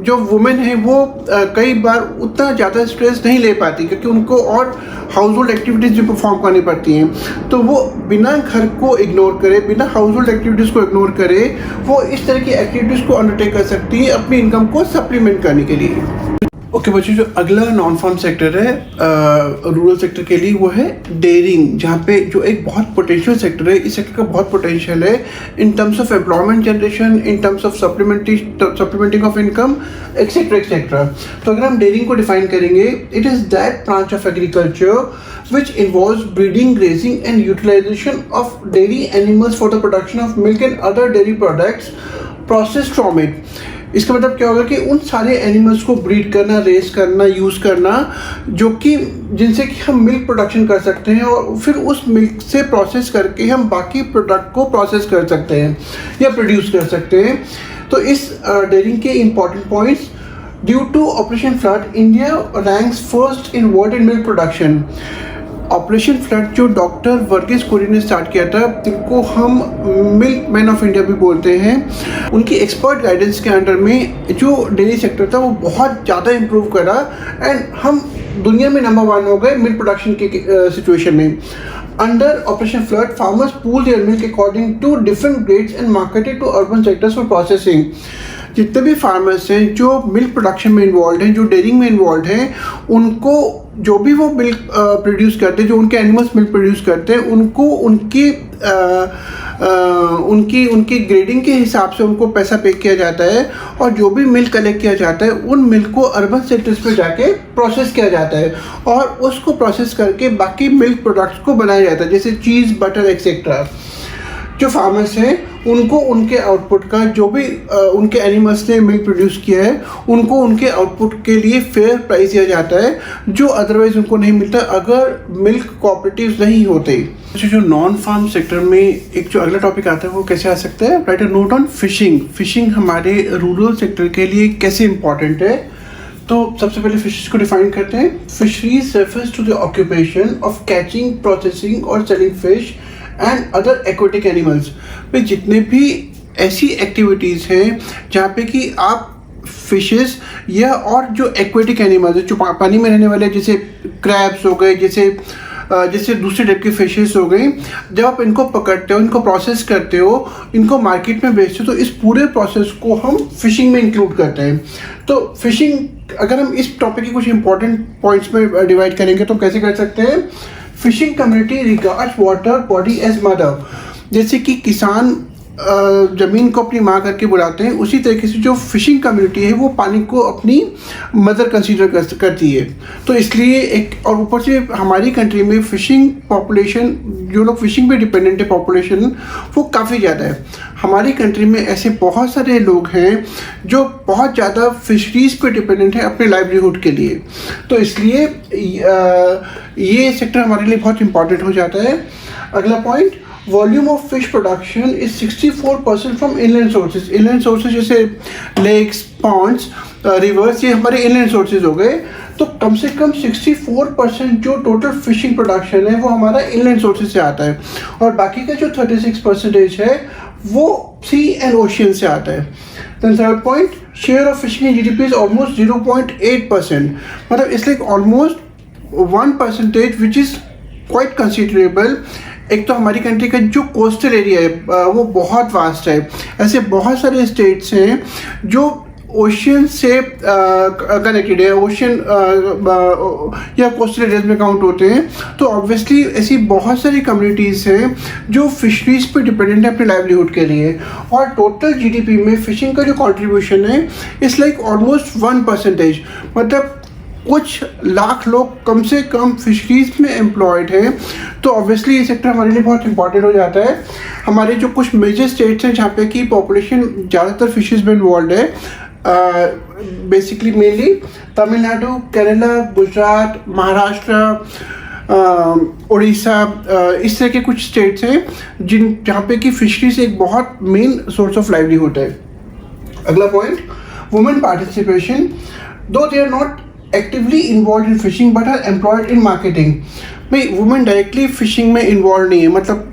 जो वुमेन है वो कई बार उतना ज़्यादा स्ट्रेस नहीं ले पाती क्योंकि उनको और हाउस होल्ड एक्टिविटीज़ भी परफॉर्म करनी पड़ती हैं। तो वो बिना घर को इग्नोर करे, बिना हाउस होल्ड एक्टिविटीज़ को इग्नोर करे, वो इस तरह की एक्टिविटीज़ को अंडरटेक कर सकती है अपनी इनकम को सप्लीमेंट करने के लिए। ओके बच्चों, जो अगला नॉन फार्म सेक्टर है रूरल सेक्टर के लिए वो है डेयरिंग, जहाँ पे जो एक बहुत पोटेंशियल सेक्टर है। इस सेक्टर का बहुत पोटेंशियल है in terms of employment generation, in terms of supplementing of income, etcetera etcetera. तो अगर हम डेयरिंग को डिफाइन करेंगे, it is that branch of agriculture which involves breeding, grazing and utilisation of dairy animals for the production of milk and other dairy products processed from it. इसका मतलब क्या होगा कि उन सारे एनिमल्स को ब्रीड करना, रेस करना, यूज़ करना जो कि जिनसे कि हम मिल्क प्रोडक्शन कर सकते हैं और फिर उस मिल्क से प्रोसेस करके हम बाकी प्रोडक्ट को प्रोसेस कर सकते हैं या प्रोड्यूस कर सकते हैं। तो इस डेयरिंग के important points, due to operation flood India ranks first in world in milk production. Operation flood जो डॉक्टर वर्गीस कुरियन ने स्टार्ट किया था, जिनको हम मिल्क मैन ऑफ इंडिया भी बोलते हैं, उनकी एक्सपर्ट गाइडेंस के अंडर में जो डेयरी सेक्टर था वो बहुत ज़्यादा इम्प्रूव करा एंड हम दुनिया में नंबर 1 हो गए मिल्क प्रोडक्शन की सिचुएशन में। Under operation flood farmers pool their milk according to different grades and marketed to urban sectors for processing. जितने भी फार्मर्स हैं जो मिल्क प्रोडक्शन में इन्वॉल्व हैं, जो डेयरिंग में इन्वॉल्व हैं, उनको जो भी वो मिल्क प्रोड्यूस करते हैं, जो उनके एनिमल्स मिल्क प्रोड्यूस करते हैं, उनको उनकी ग्रेडिंग के हिसाब से उनको पैसा पे किया जाता है और जो भी मिल्क कलेक्ट किया जाता है उन मिल्क को अर्बन सेक्टर्स पे जाके प्रोसेस किया जाता है और उसको प्रोसेस करके बाकी मिल्क प्रोडक्ट्स को बनाया जाता है, जैसे चीज़, बटर एक्सेट्रा। जो फार्मर्स हैं उनको उनके आउटपुट का, जो भी उनके एनिमल्स ने मिल्क प्रोड्यूस किया है, उनको उनके आउटपुट के लिए फेयर प्राइस दिया जाता है, जो अदरवाइज उनको नहीं मिलता अगर मिल्क कोऑपरेटिव्स नहीं होते। जो नॉन फार्म सेक्टर में एक जो अगला टॉपिक आता है वो कैसे आ सकता है, write a note on fishing. Fishing हमारे रूरल सेक्टर के लिए कैसे इंपॉर्टेंट है। तो सबसे पहले फिशेस को डिफाइन करते हैं। Fisheries refers to the occupation of catching, processing और selling fish and other aquatic animals. पे जितने भी ऐसी एक्टिविटीज़ हैं जहाँ पे कि आप फिशेस या और जो एक्वेटिक एनिमल्स है, जो पानी में रहने वाले, जैसे क्रैब्स हो गए, जैसे दूसरे टाइप के फिशेस हो गए, जब आप इनको पकड़ते हो, इनको प्रोसेस करते हो, इनको मार्केट में बेचते हो, तो इस पूरे प्रोसेस को हम फिशिंग में इंक्लूड करते हैं। तो फिशिंग, अगर हम इस टॉपिक के कुछ इंपॉर्टेंट पॉइंट्स में डिवाइड करेंगे तो कैसे कर सकते हैं। Fishing community regards water body as mother. जैसे कि किसान ज़मीन को अपनी माँ करके बुलाते हैं, उसी तरीके से जो फिशिंग कम्युनिटी है वो पानी को अपनी मदर कंसीडर करती है। तो इसलिए और ऊपर से हमारी कंट्री में फिशिंग पॉपुलेशन, जो लोग फिशिंग पे डिपेंडेंट है पॉपुलेशन, वो काफ़ी ज़्यादा है। हमारी कंट्री में ऐसे बहुत सारे लोग हैं जो बहुत ज़्यादा फिशरीज़ पे डिपेंडेंट है अपने लाइवलीहुड के लिए। तो इसलिए ये सेक्टर हमारे लिए बहुत इंपॉर्टेंट हो जाता है। अगला point, volume of fish production is 64% from inland sources. Inland sources जैसे लेक्स, पॉन्ड्स, रिवर्स, ये हमारे इनलैंड सोर्सेज हो गए। तो कम से कम 64% जो टोटल फिशिंग प्रोडक्शन है वो हमारा इनलैंड सोर्सेज से आता है और बाकी का जो 36% है वो सी एंड ओशियन से आता है। Then third point, share of fishing in GDP is almost 0.8%। मतलब it's like almost 1% which is quite considerable. एक तो हमारी कंट्री का जो कोस्टल एरिया है वो बहुत वास्ट है। ऐसे बहुत सारे स्टेट्स हैं जो ओशियन से कनेक्टेड है, ओशियन या कोस्टल एरियाज में काउंट होते हैं। तो ऑब्वियसली ऐसी बहुत सारी कम्युनिटीज़ हैं जो फिशरीज पे डिपेंडेंट है अपने लाइवलीहुड के लिए और टोटल जीडीपी में फिशिंग का जो कंट्रीब्यूशन है इट्स लाइक ऑलमोस्ट 1%। मतलब कुछ लाख लोग कम से कम फिशरीज में एम्प्लॉयड हैं। तो ऑब्वियसली ये सेक्टर हमारे लिए बहुत इंपॉर्टेंट हो जाता है। हमारे जो कुछ मेजर स्टेट्स हैं जहाँ पे कि पॉपुलेशन ज़्यादातर फिशेस में इन्वॉल्व है, बेसिकली मेनली तमिलनाडु, केरला, गुजरात, महाराष्ट्र, उड़ीसा, इस तरह के कुछ स्टेट्स हैं जहाँ पे कि फिशरीज एक बहुत मेन सोर्स ऑफ लाइवलीहुड है। अगला point, women participation. Though they are not actively involve in fishing but are employed in marketing. भाई वुमेन डायरेक्टली फिशिंग में इन्वॉल्व नहीं है, मतलब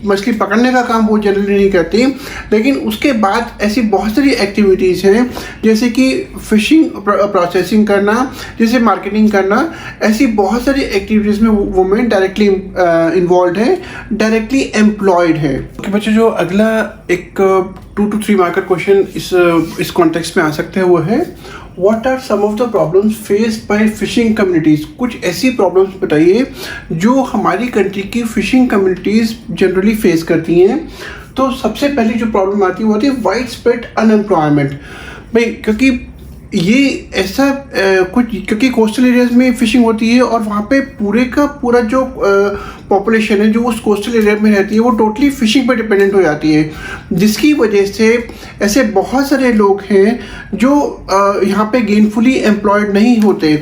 मछली पकड़ने का काम वो जनरली नहीं करती, लेकिन उसके बाद ऐसी बहुत सारी एक्टिविटीज़ हैं जैसे कि फ़िशिंग प्रोसेसिंग करना, जैसे मार्केटिंग करना, ऐसी बहुत सारी एक्टिविटीज़ में वुमेन डायरेक्टली इन्वॉल्व है, डायरेक्टली एम्प्लॉयड है। ओके बच्चों, जो अगला एक 2 to 3 मार्कर क्वेश्चन इस कॉन्टेक्स्ट में आ सकते हैं वो है, What are some of the problems faced by fishing communities? कुछ ऐसी प्रॉब्लम्स बताइए जो हमारी कंट्री की फिशिंग कम्युनिटीज़ जनरली फेस करती हैं। तो सबसे पहली जो प्रॉब्लम आती है वो होती है वाइड स्प्रेड अनएम्प्लॉयमेंट। भाई क्योंकि ये ऐसा क्योंकि कोस्टल एरियाज में फिशिंग होती है और वहाँ पे पूरे का पूरा जो पॉपुलेशन है जो उस कोस्टल एरिया में रहती है वो टोटली फिशिंग पर डिपेंडेंट हो जाती है, जिसकी वजह से ऐसे बहुत सारे लोग हैं जो यहाँ पे गेनफुली एम्प्लॉयड नहीं होते।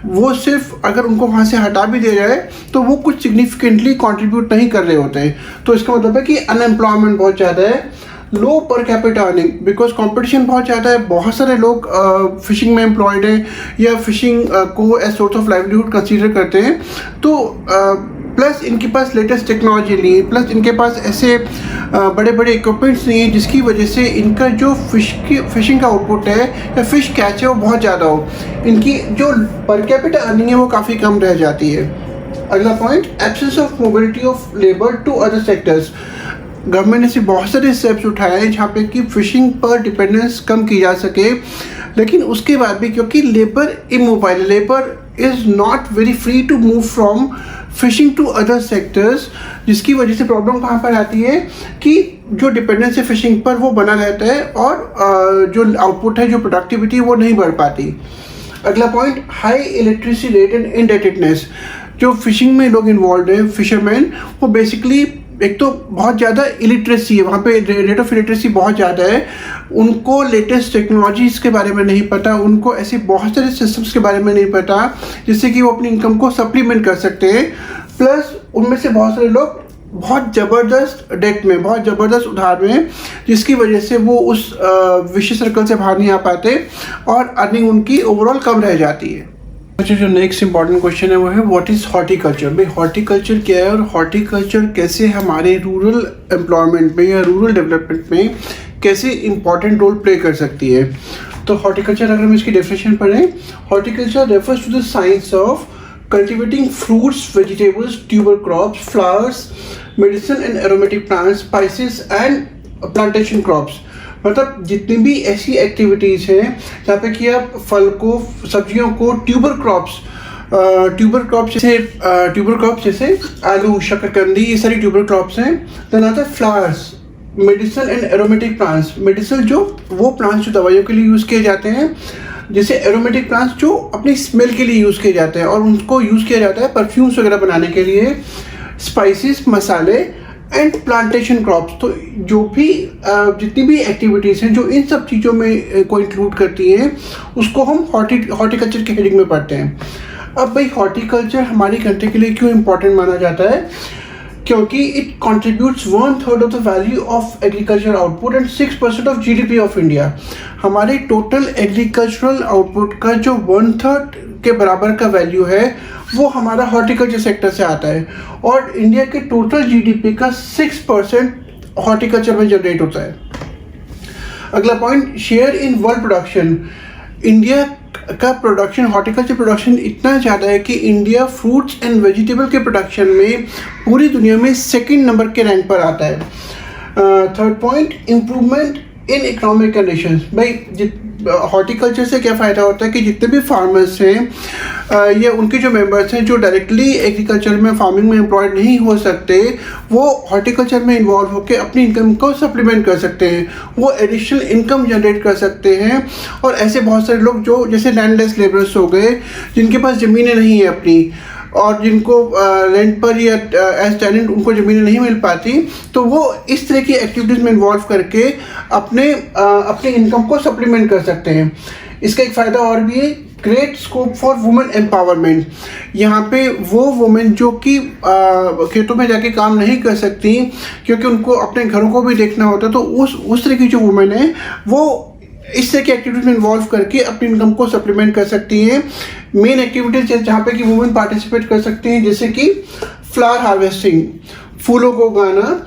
वो सिर्फ अगर उनको वहाँ से हटा भी दे जाए तो वो कुछ सिग्निफिकेंटली कंट्रीब्यूट नहीं कर रहे होते। तो इसका मतलब है कि अनएम्प्लॉयमेंट बहुत ज़्यादा है। लो per capita earning, because competition बहुत ज़्यादा है, बहुत सारे लोग फिशिंग में एम्प्लॉयड हैं या फिशिंग को as source of livelihood consider करते हैं। तो प्लस इनके पास लेटेस्ट टेक्नोलॉजी नहीं है, प्लस इनके पास ऐसे बड़े बड़े इक्विपमेंट्स नहीं है जिसकी वजह से इनका जो फिशिंग का आउटपुट है या फिश कैच है वो बहुत ज़्यादा हो। इनकी जो पर कैपिटा अर्निंग है वो काफ़ी कम रह जाती है। अगला point, absence of mobility of labour to other sectors. Government ने ऐसे बहुत सारे स्टेप्स उठाए हैं जहाँ पे कि फिशिंग पर डिपेंडेंस कम की जा सके, लेकिन उसके बाद भी क्योंकि labour immobile, labour is not very free to move from fishing to other sectors, जिसकी वजह से प्रॉब्लम कहाँ पर आती है कि जो डिपेंडेंस है फिशिंग पर वो बना रहता है और जो आउटपुट है, जो प्रोडक्टिविटी वो नहीं बढ़ पाती। अगला point, high electricity rate and indebtedness. जो फिशिंग में लोग इन्वॉल्व हैं, फिशरमैन, वो बेसिकली एक तो बहुत ज़्यादा इलिटरेसी है, वहाँ पे रेट ऑफ इलिटरेसी बहुत ज़्यादा है, उनको लेटेस्ट टेक्नोलॉजीज़ के बारे में नहीं पता, उनको ऐसे बहुत सारे सिस्टम्स के बारे में नहीं पता जिससे कि वो अपनी इनकम को सप्लीमेंट कर सकते हैं। प्लस उनमें से बहुत सारे लोग बहुत ज़बरदस्त डेट में, बहुत ज़बरदस्त उधार में, जिसकी वजह से वो उस विशियस सर्कल से बाहर नहीं आ पाते और अर्निंग उनकी ओवरऑल कम रह जाती है। अच्छा, जो नेक्स्ट इंपॉर्टेंट क्वेश्चन है वो है व्हाट इज़ हॉर्टिकल्चर। भाई हॉर्टिकल्चर क्या है और हॉर्टिकल्चर कैसे हमारे रूरल एम्प्लॉयमेंट में या रूरल डेवलपमेंट में कैसे इंपॉर्टेंट रोल प्ले कर सकती है। तो हॉर्टिकल्चर अगर हम इसकी डेफिनेशन पढ़ें, horticulture refers to the science of cultivating fruits, vegetables, tuber crops, flowers, medicine and aromatic plants, spices and plantation crops। मतलब जितनी भी ऐसी एक्टिविटीज़ हैं जहाँ पे कि आप फल को, सब्जियों को, ट्यूबर क्रॉप्स जैसे आलू, शकरकंदी, ये सारी ट्यूबर क्रॉप्स हैं। देन आता है flowers, medicine and aromatic plants. Medicine जो वो प्लांट्स जो दवाइयों के लिए यूज़ किए जाते हैं, जैसे एरोमेटिक प्लांट्स जो अपनी स्मेल के लिए यूज़ किए जाते हैं और उनको यूज़ किया जाता है परफ्यूम्स वगैरह बनाने के लिए, स्पाइसेस, मसाले एंड प्लांटेशन क्रॉप्स। तो जो भी जितनी भी एक्टिविटीज़ हैं जो इन सब चीज़ों में को इंक्लूड करती हैं, उसको हम हॉर्टिकल्चर के हेडिंग में पढ़ते हैं। अब भाई हॉर्टिकल्चर हमारी कंट्री के लिए क्यों इम्पोर्टेंट माना जाता है? क्योंकि it contributes 1/3 of the value of agriculture output and 6% of GDP of India. हमारे टोटल एग्रीकल्चरल आउटपुट का जो 1/3 के बराबर का वैल्यू है वो हमारा हॉर्टिकल्चर सेक्टर से आता है और इंडिया के टोटल जीडीपी का 6% हॉर्टिकल्चर में जनरेट होता है। अगला point, share in world production. India का प्रोडक्शन, हॉर्टिकल्चर प्रोडक्शन इतना ज़्यादा है कि इंडिया फ्रूट्स एंड वेजिटेबल के प्रोडक्शन में पूरी दुनिया में सेकंड नंबर के रैंक पर आता है। Third point, improvement in economic conditions. भाई हॉर्टिकल्चर से क्या फ़ायदा होता है कि जितने भी फार्मर्स हैं या उनके जो मेंबर्स हैं जो डायरेक्टली एग्रीकल्चर में, फार्मिंग में एम्प्लॉयड नहीं हो सकते, वो हॉर्टिकल्चर में इन्वॉल्व होकर अपनी इनकम को सप्लीमेंट कर सकते हैं, वो एडिशनल इनकम जनरेट कर सकते हैं। और ऐसे बहुत सारे लोग जो जैसे लैंडलेस लेबरर्स हो गए, जिनके पास ज़मीनें नहीं है अपनी और जिनको रेंट पर या एज टेनेंट उनको ज़मीनें नहीं मिल पाती, तो वो इस तरह की एक्टिविटीज़ में इन्वॉल्व करके अपने इनकम को सप्लीमेंट कर सकते हैं। इसका एक फ़ायदा और भी है, great scope for women empowerment. यहाँ पे वो वुमेन जो कि खेतों में जाके काम नहीं कर सकती क्योंकि उनको अपने घरों को भी देखना होता है, तो उस तरह की जो वुमेन है वो इस तरह की एक्टिविटीज में इन्वॉल्व करके अपनी इनकम को सप्लीमेंट कर सकती हैं। मेन एक्टिविटीज जहाँ पे कि वुमेन पार्टिसिपेट कर सकती हैं, जैसे कि फ्लावर हार्वेस्टिंग, फूलों को उगाना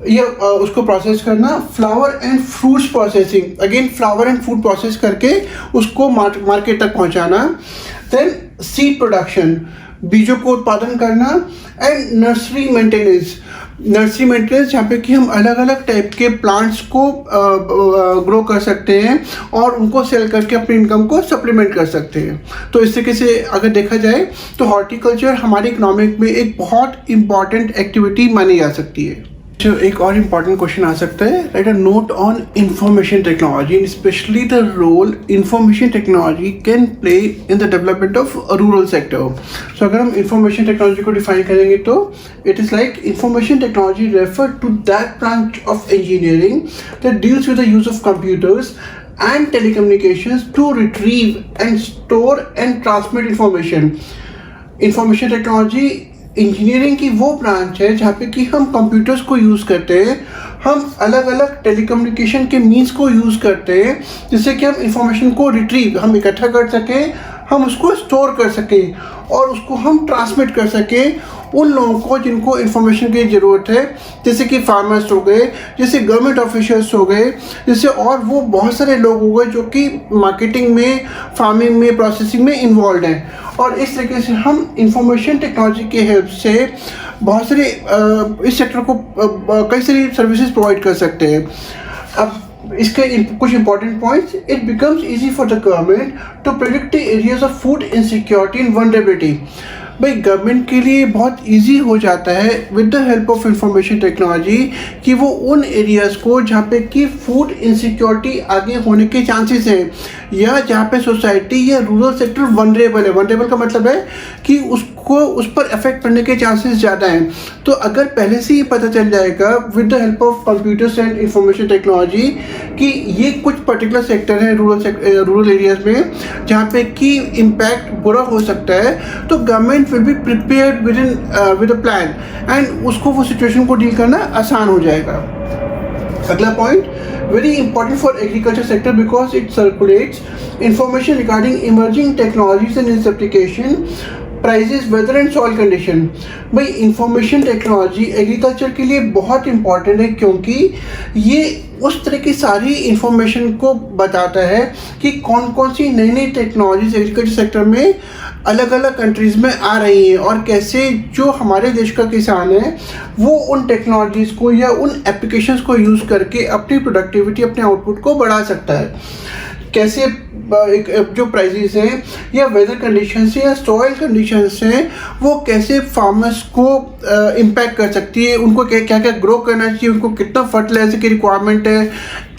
या उसको प्रोसेस करना, flower and fruits processing, again flower and food process करके उसको मार्केट तक पहुँचाना। देन सीड प्रोडक्शन, बीजों को उत्पादन करना एंड नर्सरी मेंटेनेंस जहाँ पे कि हम अलग अलग टाइप के प्लांट्स को ग्रो कर सकते हैं और उनको सेल करके अपनी इनकम को सप्लीमेंट कर सकते हैं। तो इस तरीके से अगर देखा जाए तो हॉर्टिकल्चर हमारी इकोनॉमिक में एक बहुत इम्पॉर्टेंट एक्टिविटी मानी जा सकती है। तो एक और इम्पॉर्टेंट क्वेश्चन आ सकता है, write a note on information technology, specially the role information technology can play in the development of rural sector. So अगर हम इंफॉर्मेशन टेक्नोलॉजी को डिफाइन करेंगे तो it is like information technology refer to that branch of engineering that deals with the use of computers and telecommunications to retrieve and store and transmit information। Information technology engineering की वो ब्रांच है जहाँ पे कि हम कंप्यूटर्स को यूज़ करते हैं हम अलग अलग टेलीकम्युनिकेशन के मीन्स को यूज़ करते हैं जिससे कि हम इंफॉर्मेशन को रिट्रीव हम इकट्ठा कर सकें, हम उसको स्टोर कर सकें और उसको हम ट्रांसमिट कर सकें उन लोगों को जिनको इन्फॉर्मेशन की ज़रूरत है, जैसे कि फार्मर्स हो गए, जैसे गवर्नमेंट ऑफिशियल्स हो गए, जैसे और वो बहुत सारे लोग हो गए जो कि मार्केटिंग में, फार्मिंग में, प्रोसेसिंग में इन्वॉल्व हैं। और इस तरीके से हम इंफॉर्मेशन टेक्नोलॉजी के हेल्प से बहुत सारे इस सेक्टर को कई सारी सर्विसेज प्रोवाइड कर सकते हैं। अब इसके कुछ important points, it becomes easy for the government to predict the areas of food insecurity and vulnerability. भाई गवर्नमेंट के लिए बहुत इजी हो जाता है with the help of information technology कि वो उन एरियाज़ को जहाँ पे कि फूड इनसिक्योरिटी आगे होने के चांसेस हैं या जहाँ पे सोसाइटी या रूरल सेक्टर वनरेबल है। वनरेबल का मतलब है कि उसको उस पर इफेक्ट पड़ने के चांसेस ज़्यादा हैं। तो अगर पहले से ही पता चल जाएगा with the help of computers and information technology कि ये कुछ पर्टिकुलर सेक्टर है रूरल एरियाज़ में जहाँ पे कि इम्पैक्ट बुरा हो सकता है, तो government will be prepared with a plan and उसको वो सिचुएशन को डील करना आसान हो जाएगा। अगला point, very important for agriculture sector because it circulates information regarding emerging technologies and its application, prices, weather and soil condition। भाई इंफॉर्मेशन टेक्नोलॉजी एग्रीकल्चर के लिए बहुत इंपॉर्टेंट है क्योंकि ये उस तरह की सारी इंफॉर्मेशन को बताता है कि कौन कौन सी नई नई टेक्नोलॉजीज एग्रीकल्चर सेक्टर में अलग अलग कंट्रीज़ में आ रही हैं और कैसे जो हमारे देश का किसान है वो उन टेक्नोलॉजीज़ को या उन एप्लीकेशंस को यूज़ करके अपनी प्रोडक्टिविटी, अपने आउटपुट को बढ़ा सकता है। कैसे एक जो प्राइसेस हैं या वेदर कंडीशंस या सॉइल कंडीशंस हैं वो कैसे फार्मर्स को इम्पैक्ट कर सकती है, उनको क्या क्या ग्रो करना चाहिए, उनको कितना फर्टिलाइजर की रिक्वायरमेंट है,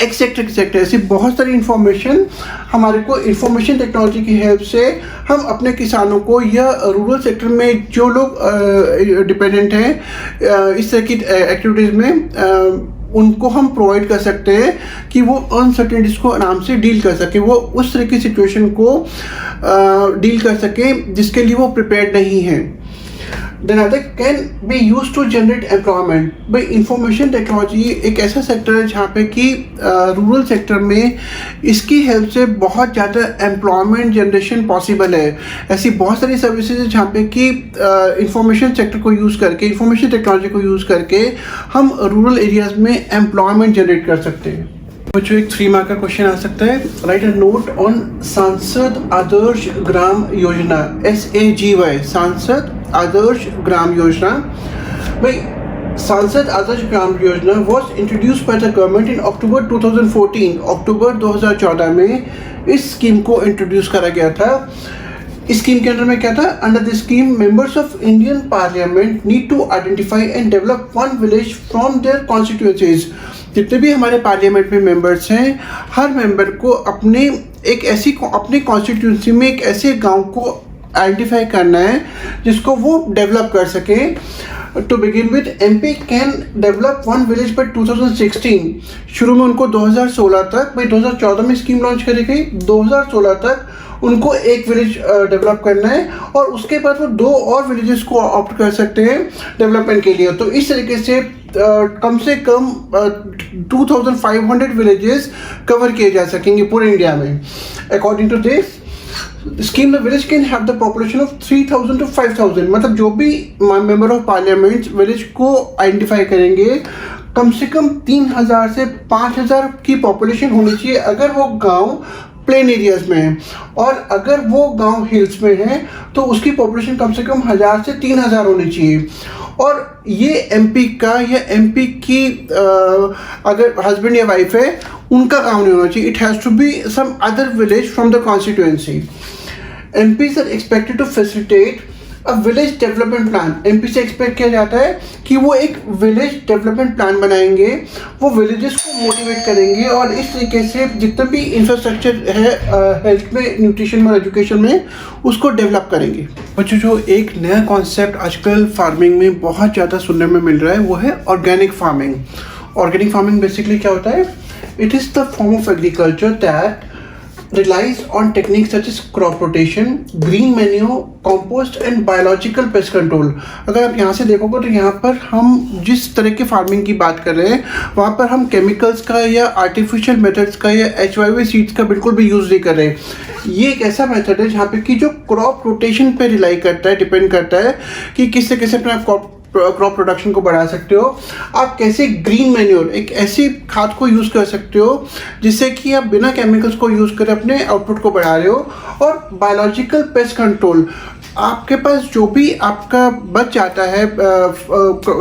एक्सेट्रा एक्सेट्रा। ऐसी बहुत सारी इंफॉर्मेशन हमारे को इंफॉर्मेशन टेक्नोलॉजी की हेल्प से हम अपने किसानों को या रूरल सेक्टर में जो लोग डिपेंडेंट हैं इस तरह की एक्टिविटीज़ में उनको हम प्रोवाइड कर सकते हैं कि वो अनसर्टेनिटीज को आराम से डील कर सके, वो उस तरह की सिचुएशन को डील कर सके जिसके लिए वो प्रिपेयर्ड नहीं है। Then other can be used to generate employment। भाई इंफॉर्मेशन टेक्नोलॉजी एक ऐसा सेक्टर है जहाँ पे कि रूरल सेक्टर में इसकी हेल्प से बहुत ज़्यादा एम्प्लॉयमेंट जनरेशन पॉसिबल है। ऐसी बहुत सारी सर्विसेज है जहाँ पे कि इंफॉर्मेशन सेक्टर को यूज़ करके, इंफॉर्मेशन टेक्नोलॉजी को यूज़ करके हम रूरल एरियाज़ में एम्प्लॉयमेंट जनरेट कर सकते हैं। बच्चों एक 3 मार्क का क्वेश्चन आ सकता है, राइट अ नोट ऑन सांसद आदर्श ग्राम योजना, SAGY, सांसद आदर्श ग्राम योजना। भाई सांसद Adarsh Gram Yojana was introduce by the government in October 2014। अक्टूबर 2014 में इस स्कीम को इंट्रोड्यूस करा गया था। इस स्कीम के अंदर में क्या था, under this scheme members of Indian parliament need to identify and develop one village from their constituencies. जितने भी हमारे पार्लियामेंट में मेंबर्स हैं, हर मेंबर को अपने कॉन्स्टिट्यूंसी में एक ऐसे गांव को आइडेंटिफाई करना है जिसको वो डेवलप कर सके। To begin with MP can develop one village by 2016। शुरू में उनको 2016 तक, भाई 2014 में स्कीम लॉन्च करी गई, 2016 तक उनको एक विलेज डेवलप करना है और उसके बाद वो 2 और विलेजेस को ऑप्ट कर सकते हैं डेवलपमेंट के लिए। तो इस तरीके से कम से कम 2500 विलेजेस कवर किए जा सकेंगे पूरे इंडिया में। According to this scheme the village can have the population of 3000 to 5000। मतलब जो भी मेंबर ऑफ पार्लियामेंट विलेज को आइडेंटिफाई करेंगे कम से कम 3000 से 5000 की पॉपुलेशन होनी चाहिए अगर वो गांव प्लेन एरियाज में है, और अगर वो गांव हिल्स में है तो उसकी पॉपुलेशन कम से कम 1000 से 3000 होनी चाहिए। और ये MP का या MP की अगर हस्बैंड या वाइफ है उनका गांव नहीं होना चाहिए। It has to be some other village from the constituency. MPs are expected to facilitate a village development plan. MP से एक्सपेक्ट किया जाता है कि वो एक विलेज डेवलपमेंट प्लान बनाएंगे, वो विलेजेस को मोटिवेट करेंगे और इस तरीके से जितना भी इंफ्रास्ट्रक्चर है हेल्थ में, न्यूट्रिशन में, एजुकेशन में, उसको डेवलप करेंगे। बच्चों जो एक नया कॉन्सेप्ट आजकल फार्मिंग में बहुत ज़्यादा सुनने में मिल रहा है वो है organic farming. Organic farming basically क्या होता है, it is the form of agriculture that relies on techniques such as crop rotation, green manure, compost and biological pest control। अगर आप यहाँ से देखोगे तो यहाँ पर हम जिस तरह के फार्मिंग की बात कर रहे हैं वहाँ पर हम केमिकल्स का या आर्टिफिशियल मेथड्स का या HYV सीड्स का बिल्कुल भी यूज़ नहीं कर रहे। ये एक ऐसा मेथड है जहाँ पे कि जो क्रॉप रोटेशन पे रिलाई करता है, डिपेंड करता है कि किससे कैसे अपना क्रॉप प्रोडक्शन को बढ़ा सकते हो। आप कैसे ग्रीन मैन्योर, एक ऐसी खाद को यूज़ कर सकते हो जिससे कि आप बिना केमिकल्स को यूज़ कर अपने आउटपुट को बढ़ा रहे हो। और बायोलॉजिकल पेस्ट कंट्रोल, आपके पास जो भी आपका बच जाता है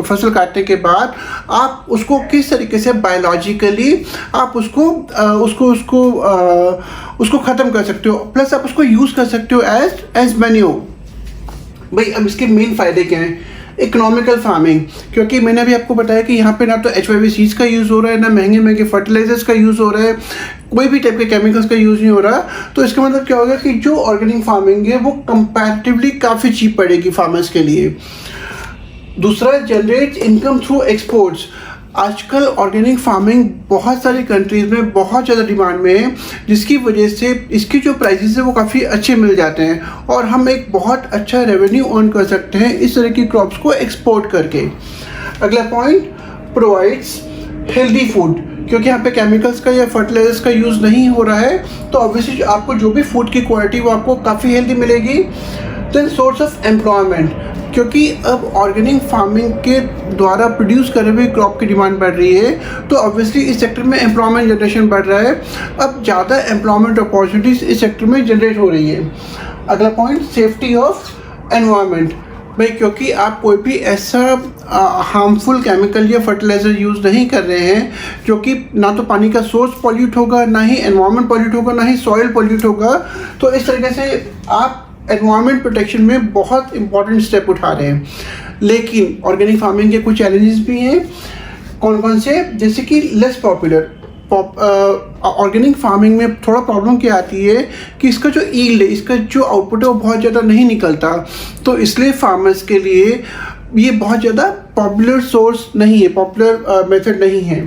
फसल काटने के बाद, आप उसको किस तरीके से बायोलॉजिकली आप उसको ख़त्म कर सकते हो, प्लस आप उसको यूज़ कर सकते हो एज मैन्योर। भाई अब इसके मेन फ़ायदे क्या हैं? इकोनॉमिकल फार्मिंग, क्योंकि मैंने अभी आपको बताया कि यहाँ पे ना तो HYV सीड्स का यूज़ हो रहा है, ना महंगे फर्टिलाइजर्स का यूज़ हो रहा है, कोई भी टाइप के केमिकल्स का यूज़ नहीं हो रहा। तो इसका मतलब क्या होगा कि जो ऑर्गेनिक फार्मिंग है वो कंपैरेटिवली काफ़ी चीप पड़ेगी फार्मर्स के लिए। दूसरा, जनरेट इनकम थ्रू एक्सपोर्ट्स। आजकल ऑर्गेनिक फार्मिंग बहुत सारी कंट्रीज़ में बहुत ज़्यादा डिमांड में है, जिसकी वजह से इसकी जो प्राइसेस है वो काफ़ी अच्छे मिल जाते हैं और हम एक बहुत अच्छा रेवेन्यू अर्न कर सकते हैं इस तरह की क्रॉप्स को एक्सपोर्ट करके। अगला पॉइंट, प्रोवाइड्स हेल्दी फूड, क्योंकि यहाँ पे केमिकल्स का या फर्टिलाइजर्स का यूज़ नहीं हो रहा है तो ऑब्वियसली आपको जो भी फूड की क्वालिटी वो आपको काफ़ी हेल्दी मिलेगी। देन सोर्स ऑफ एम्प्लॉयमेंट, क्योंकि अब ऑर्गेनिक फार्मिंग के द्वारा प्रोड्यूस करे हुए क्रॉप की डिमांड बढ़ रही है तो ऑब्वियसली इस सेक्टर में एम्प्लॉयमेंट जनरेशन बढ़ रहा है। अब ज़्यादा एम्प्लॉयमेंट अपॉर्चुनिटीज़ इस सेक्टर में जनरेट हो रही है। अगला पॉइंट, सेफ्टी ऑफ एनवायरनमेंट। भाई क्योंकि आप कोई भी ऐसा हार्मफुल केमिकल या फर्टिलाइज़र यूज़ नहीं कर रहे हैं जो कि ना तो पानी का सोर्स पॉल्यूट होगा, ना ही एनवायरनमेंट पॉल्यूट होगा, ना ही सॉइल पॉल्यूट होगा, तो इस तरीके से आप एनवायरनमेंट प्रोटेक्शन में बहुत इंपॉर्टेंट स्टेप उठा रहे हैं। लेकिन ऑर्गेनिक फार्मिंग के कुछ चैलेंजेस भी हैं। कौन कौन से? जैसे कि लेस पॉपुलर। ऑर्गेनिक फार्मिंग में थोड़ा प्रॉब्लम क्या आती है कि इसका जो यील्ड है, इसका जो आउटपुट है वो बहुत ज़्यादा नहीं निकलता, तो इसलिए फार्मर्स के लिए ये बहुत ज़्यादा पॉपुलर सोर्स नहीं है, पॉपुलर मेथड नहीं है।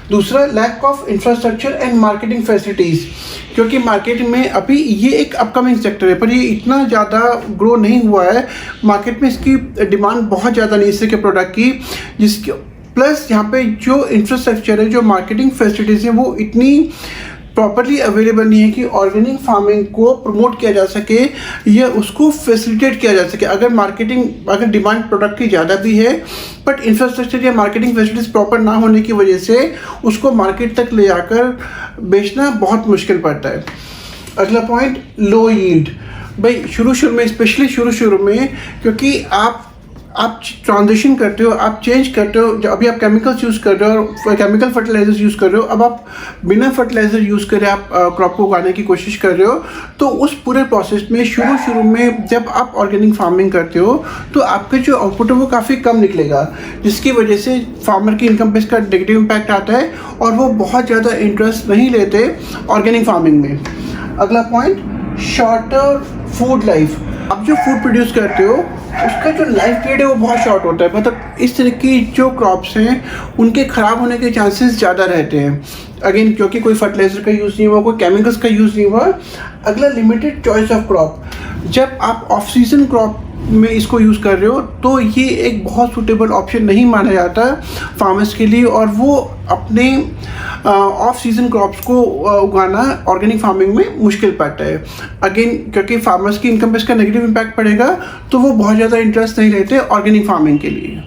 दूसरा, lack of infrastructure and marketing facilities, क्योंकि मार्केट में अभी ये एक अपकमिंग सेक्टर है पर ये इतना ज़्यादा ग्रो नहीं हुआ है, मार्केट में इसकी डिमांड बहुत ज़्यादा नहीं इस तरह के प्रोडक्ट की, जिसके प्लस यहाँ पे जो इंफ्रास्ट्रक्चर है, जो मार्केटिंग फैसिलिटीज़ हैं वो इतनी प्रॉपरली अवेलेबल नहीं है कि ऑर्गेनिक फार्मिंग को प्रमोट किया जा सके या उसको फैसिलिटेट किया जा सके। अगर डिमांड प्रोडक्ट की ज़्यादा भी है बट इंफ्रास्ट्रक्चर या मार्केटिंग फैसिलिटीज़ प्रॉपर ना होने की वजह से उसको मार्केट तक ले जाकर बेचना बहुत मुश्किल पड़ता है। अगला पॉइंट, लो यील्ड। भाई शुरू में, स्पेशली शुरू में, क्योंकि आप ट्रांजिशन करते हो, आप चेंज करते हो। अभी आप केमिकल्स यूज़ कर रहे हो, केमिकल फर्टिलाइजर्स यूज़ कर रहे हो, अब आप बिना फर्टिलाइजर यूज़ करे आप क्रॉप को उगाने की कोशिश कर रहे हो। तो उस पूरे प्रोसेस में शुरू में जब आप ऑर्गेनिक फार्मिंग करते हो तो आपका जो आउटपुट है वो काफ़ी कम निकलेगा, जिसकी वजह से फार्मर की इनकम पे इसका नेगेटिव इम्पैक्ट आता है और वो बहुत ज़्यादा इंटरेस्ट नहीं लेते ऑर्गेनिक फार्मिंग में। अगला पॉइंट, शॉर्टर फूड लाइफ। आप जो फूड प्रोड्यूस करते हो उसका जो लाइफ पीरियड है वो बहुत शॉर्ट होता है, मतलब इस तरह की जो क्रॉप्स हैं उनके ख़राब होने के चांसेस ज़्यादा रहते हैं। अगेन क्योंकि कोई फर्टिलाइजर का यूज़ नहीं हुआ, कोई केमिकल्स का यूज़ नहीं हुआ। अगला, लिमिटेड चॉइस ऑफ क्रॉप। जब आप ऑफ सीजन क्रॉप में इसको यूज़ कर रहे हो तो ये एक बहुत सूटेबल ऑप्शन नहीं माना जाता फार्मर्स के लिए और वो अपने ऑफ सीजन क्रॉप्स को उगाना ऑर्गेनिक फार्मिंग में मुश्किल पड़ता है। अगेन क्योंकि फार्मर्स की इनकम पे इसका नेगेटिव इम्पैक्ट पड़ेगा तो वो बहुत ज़्यादा इंटरेस्ट नहीं लेते ऑर्गेनिक फार्मिंग के लिए।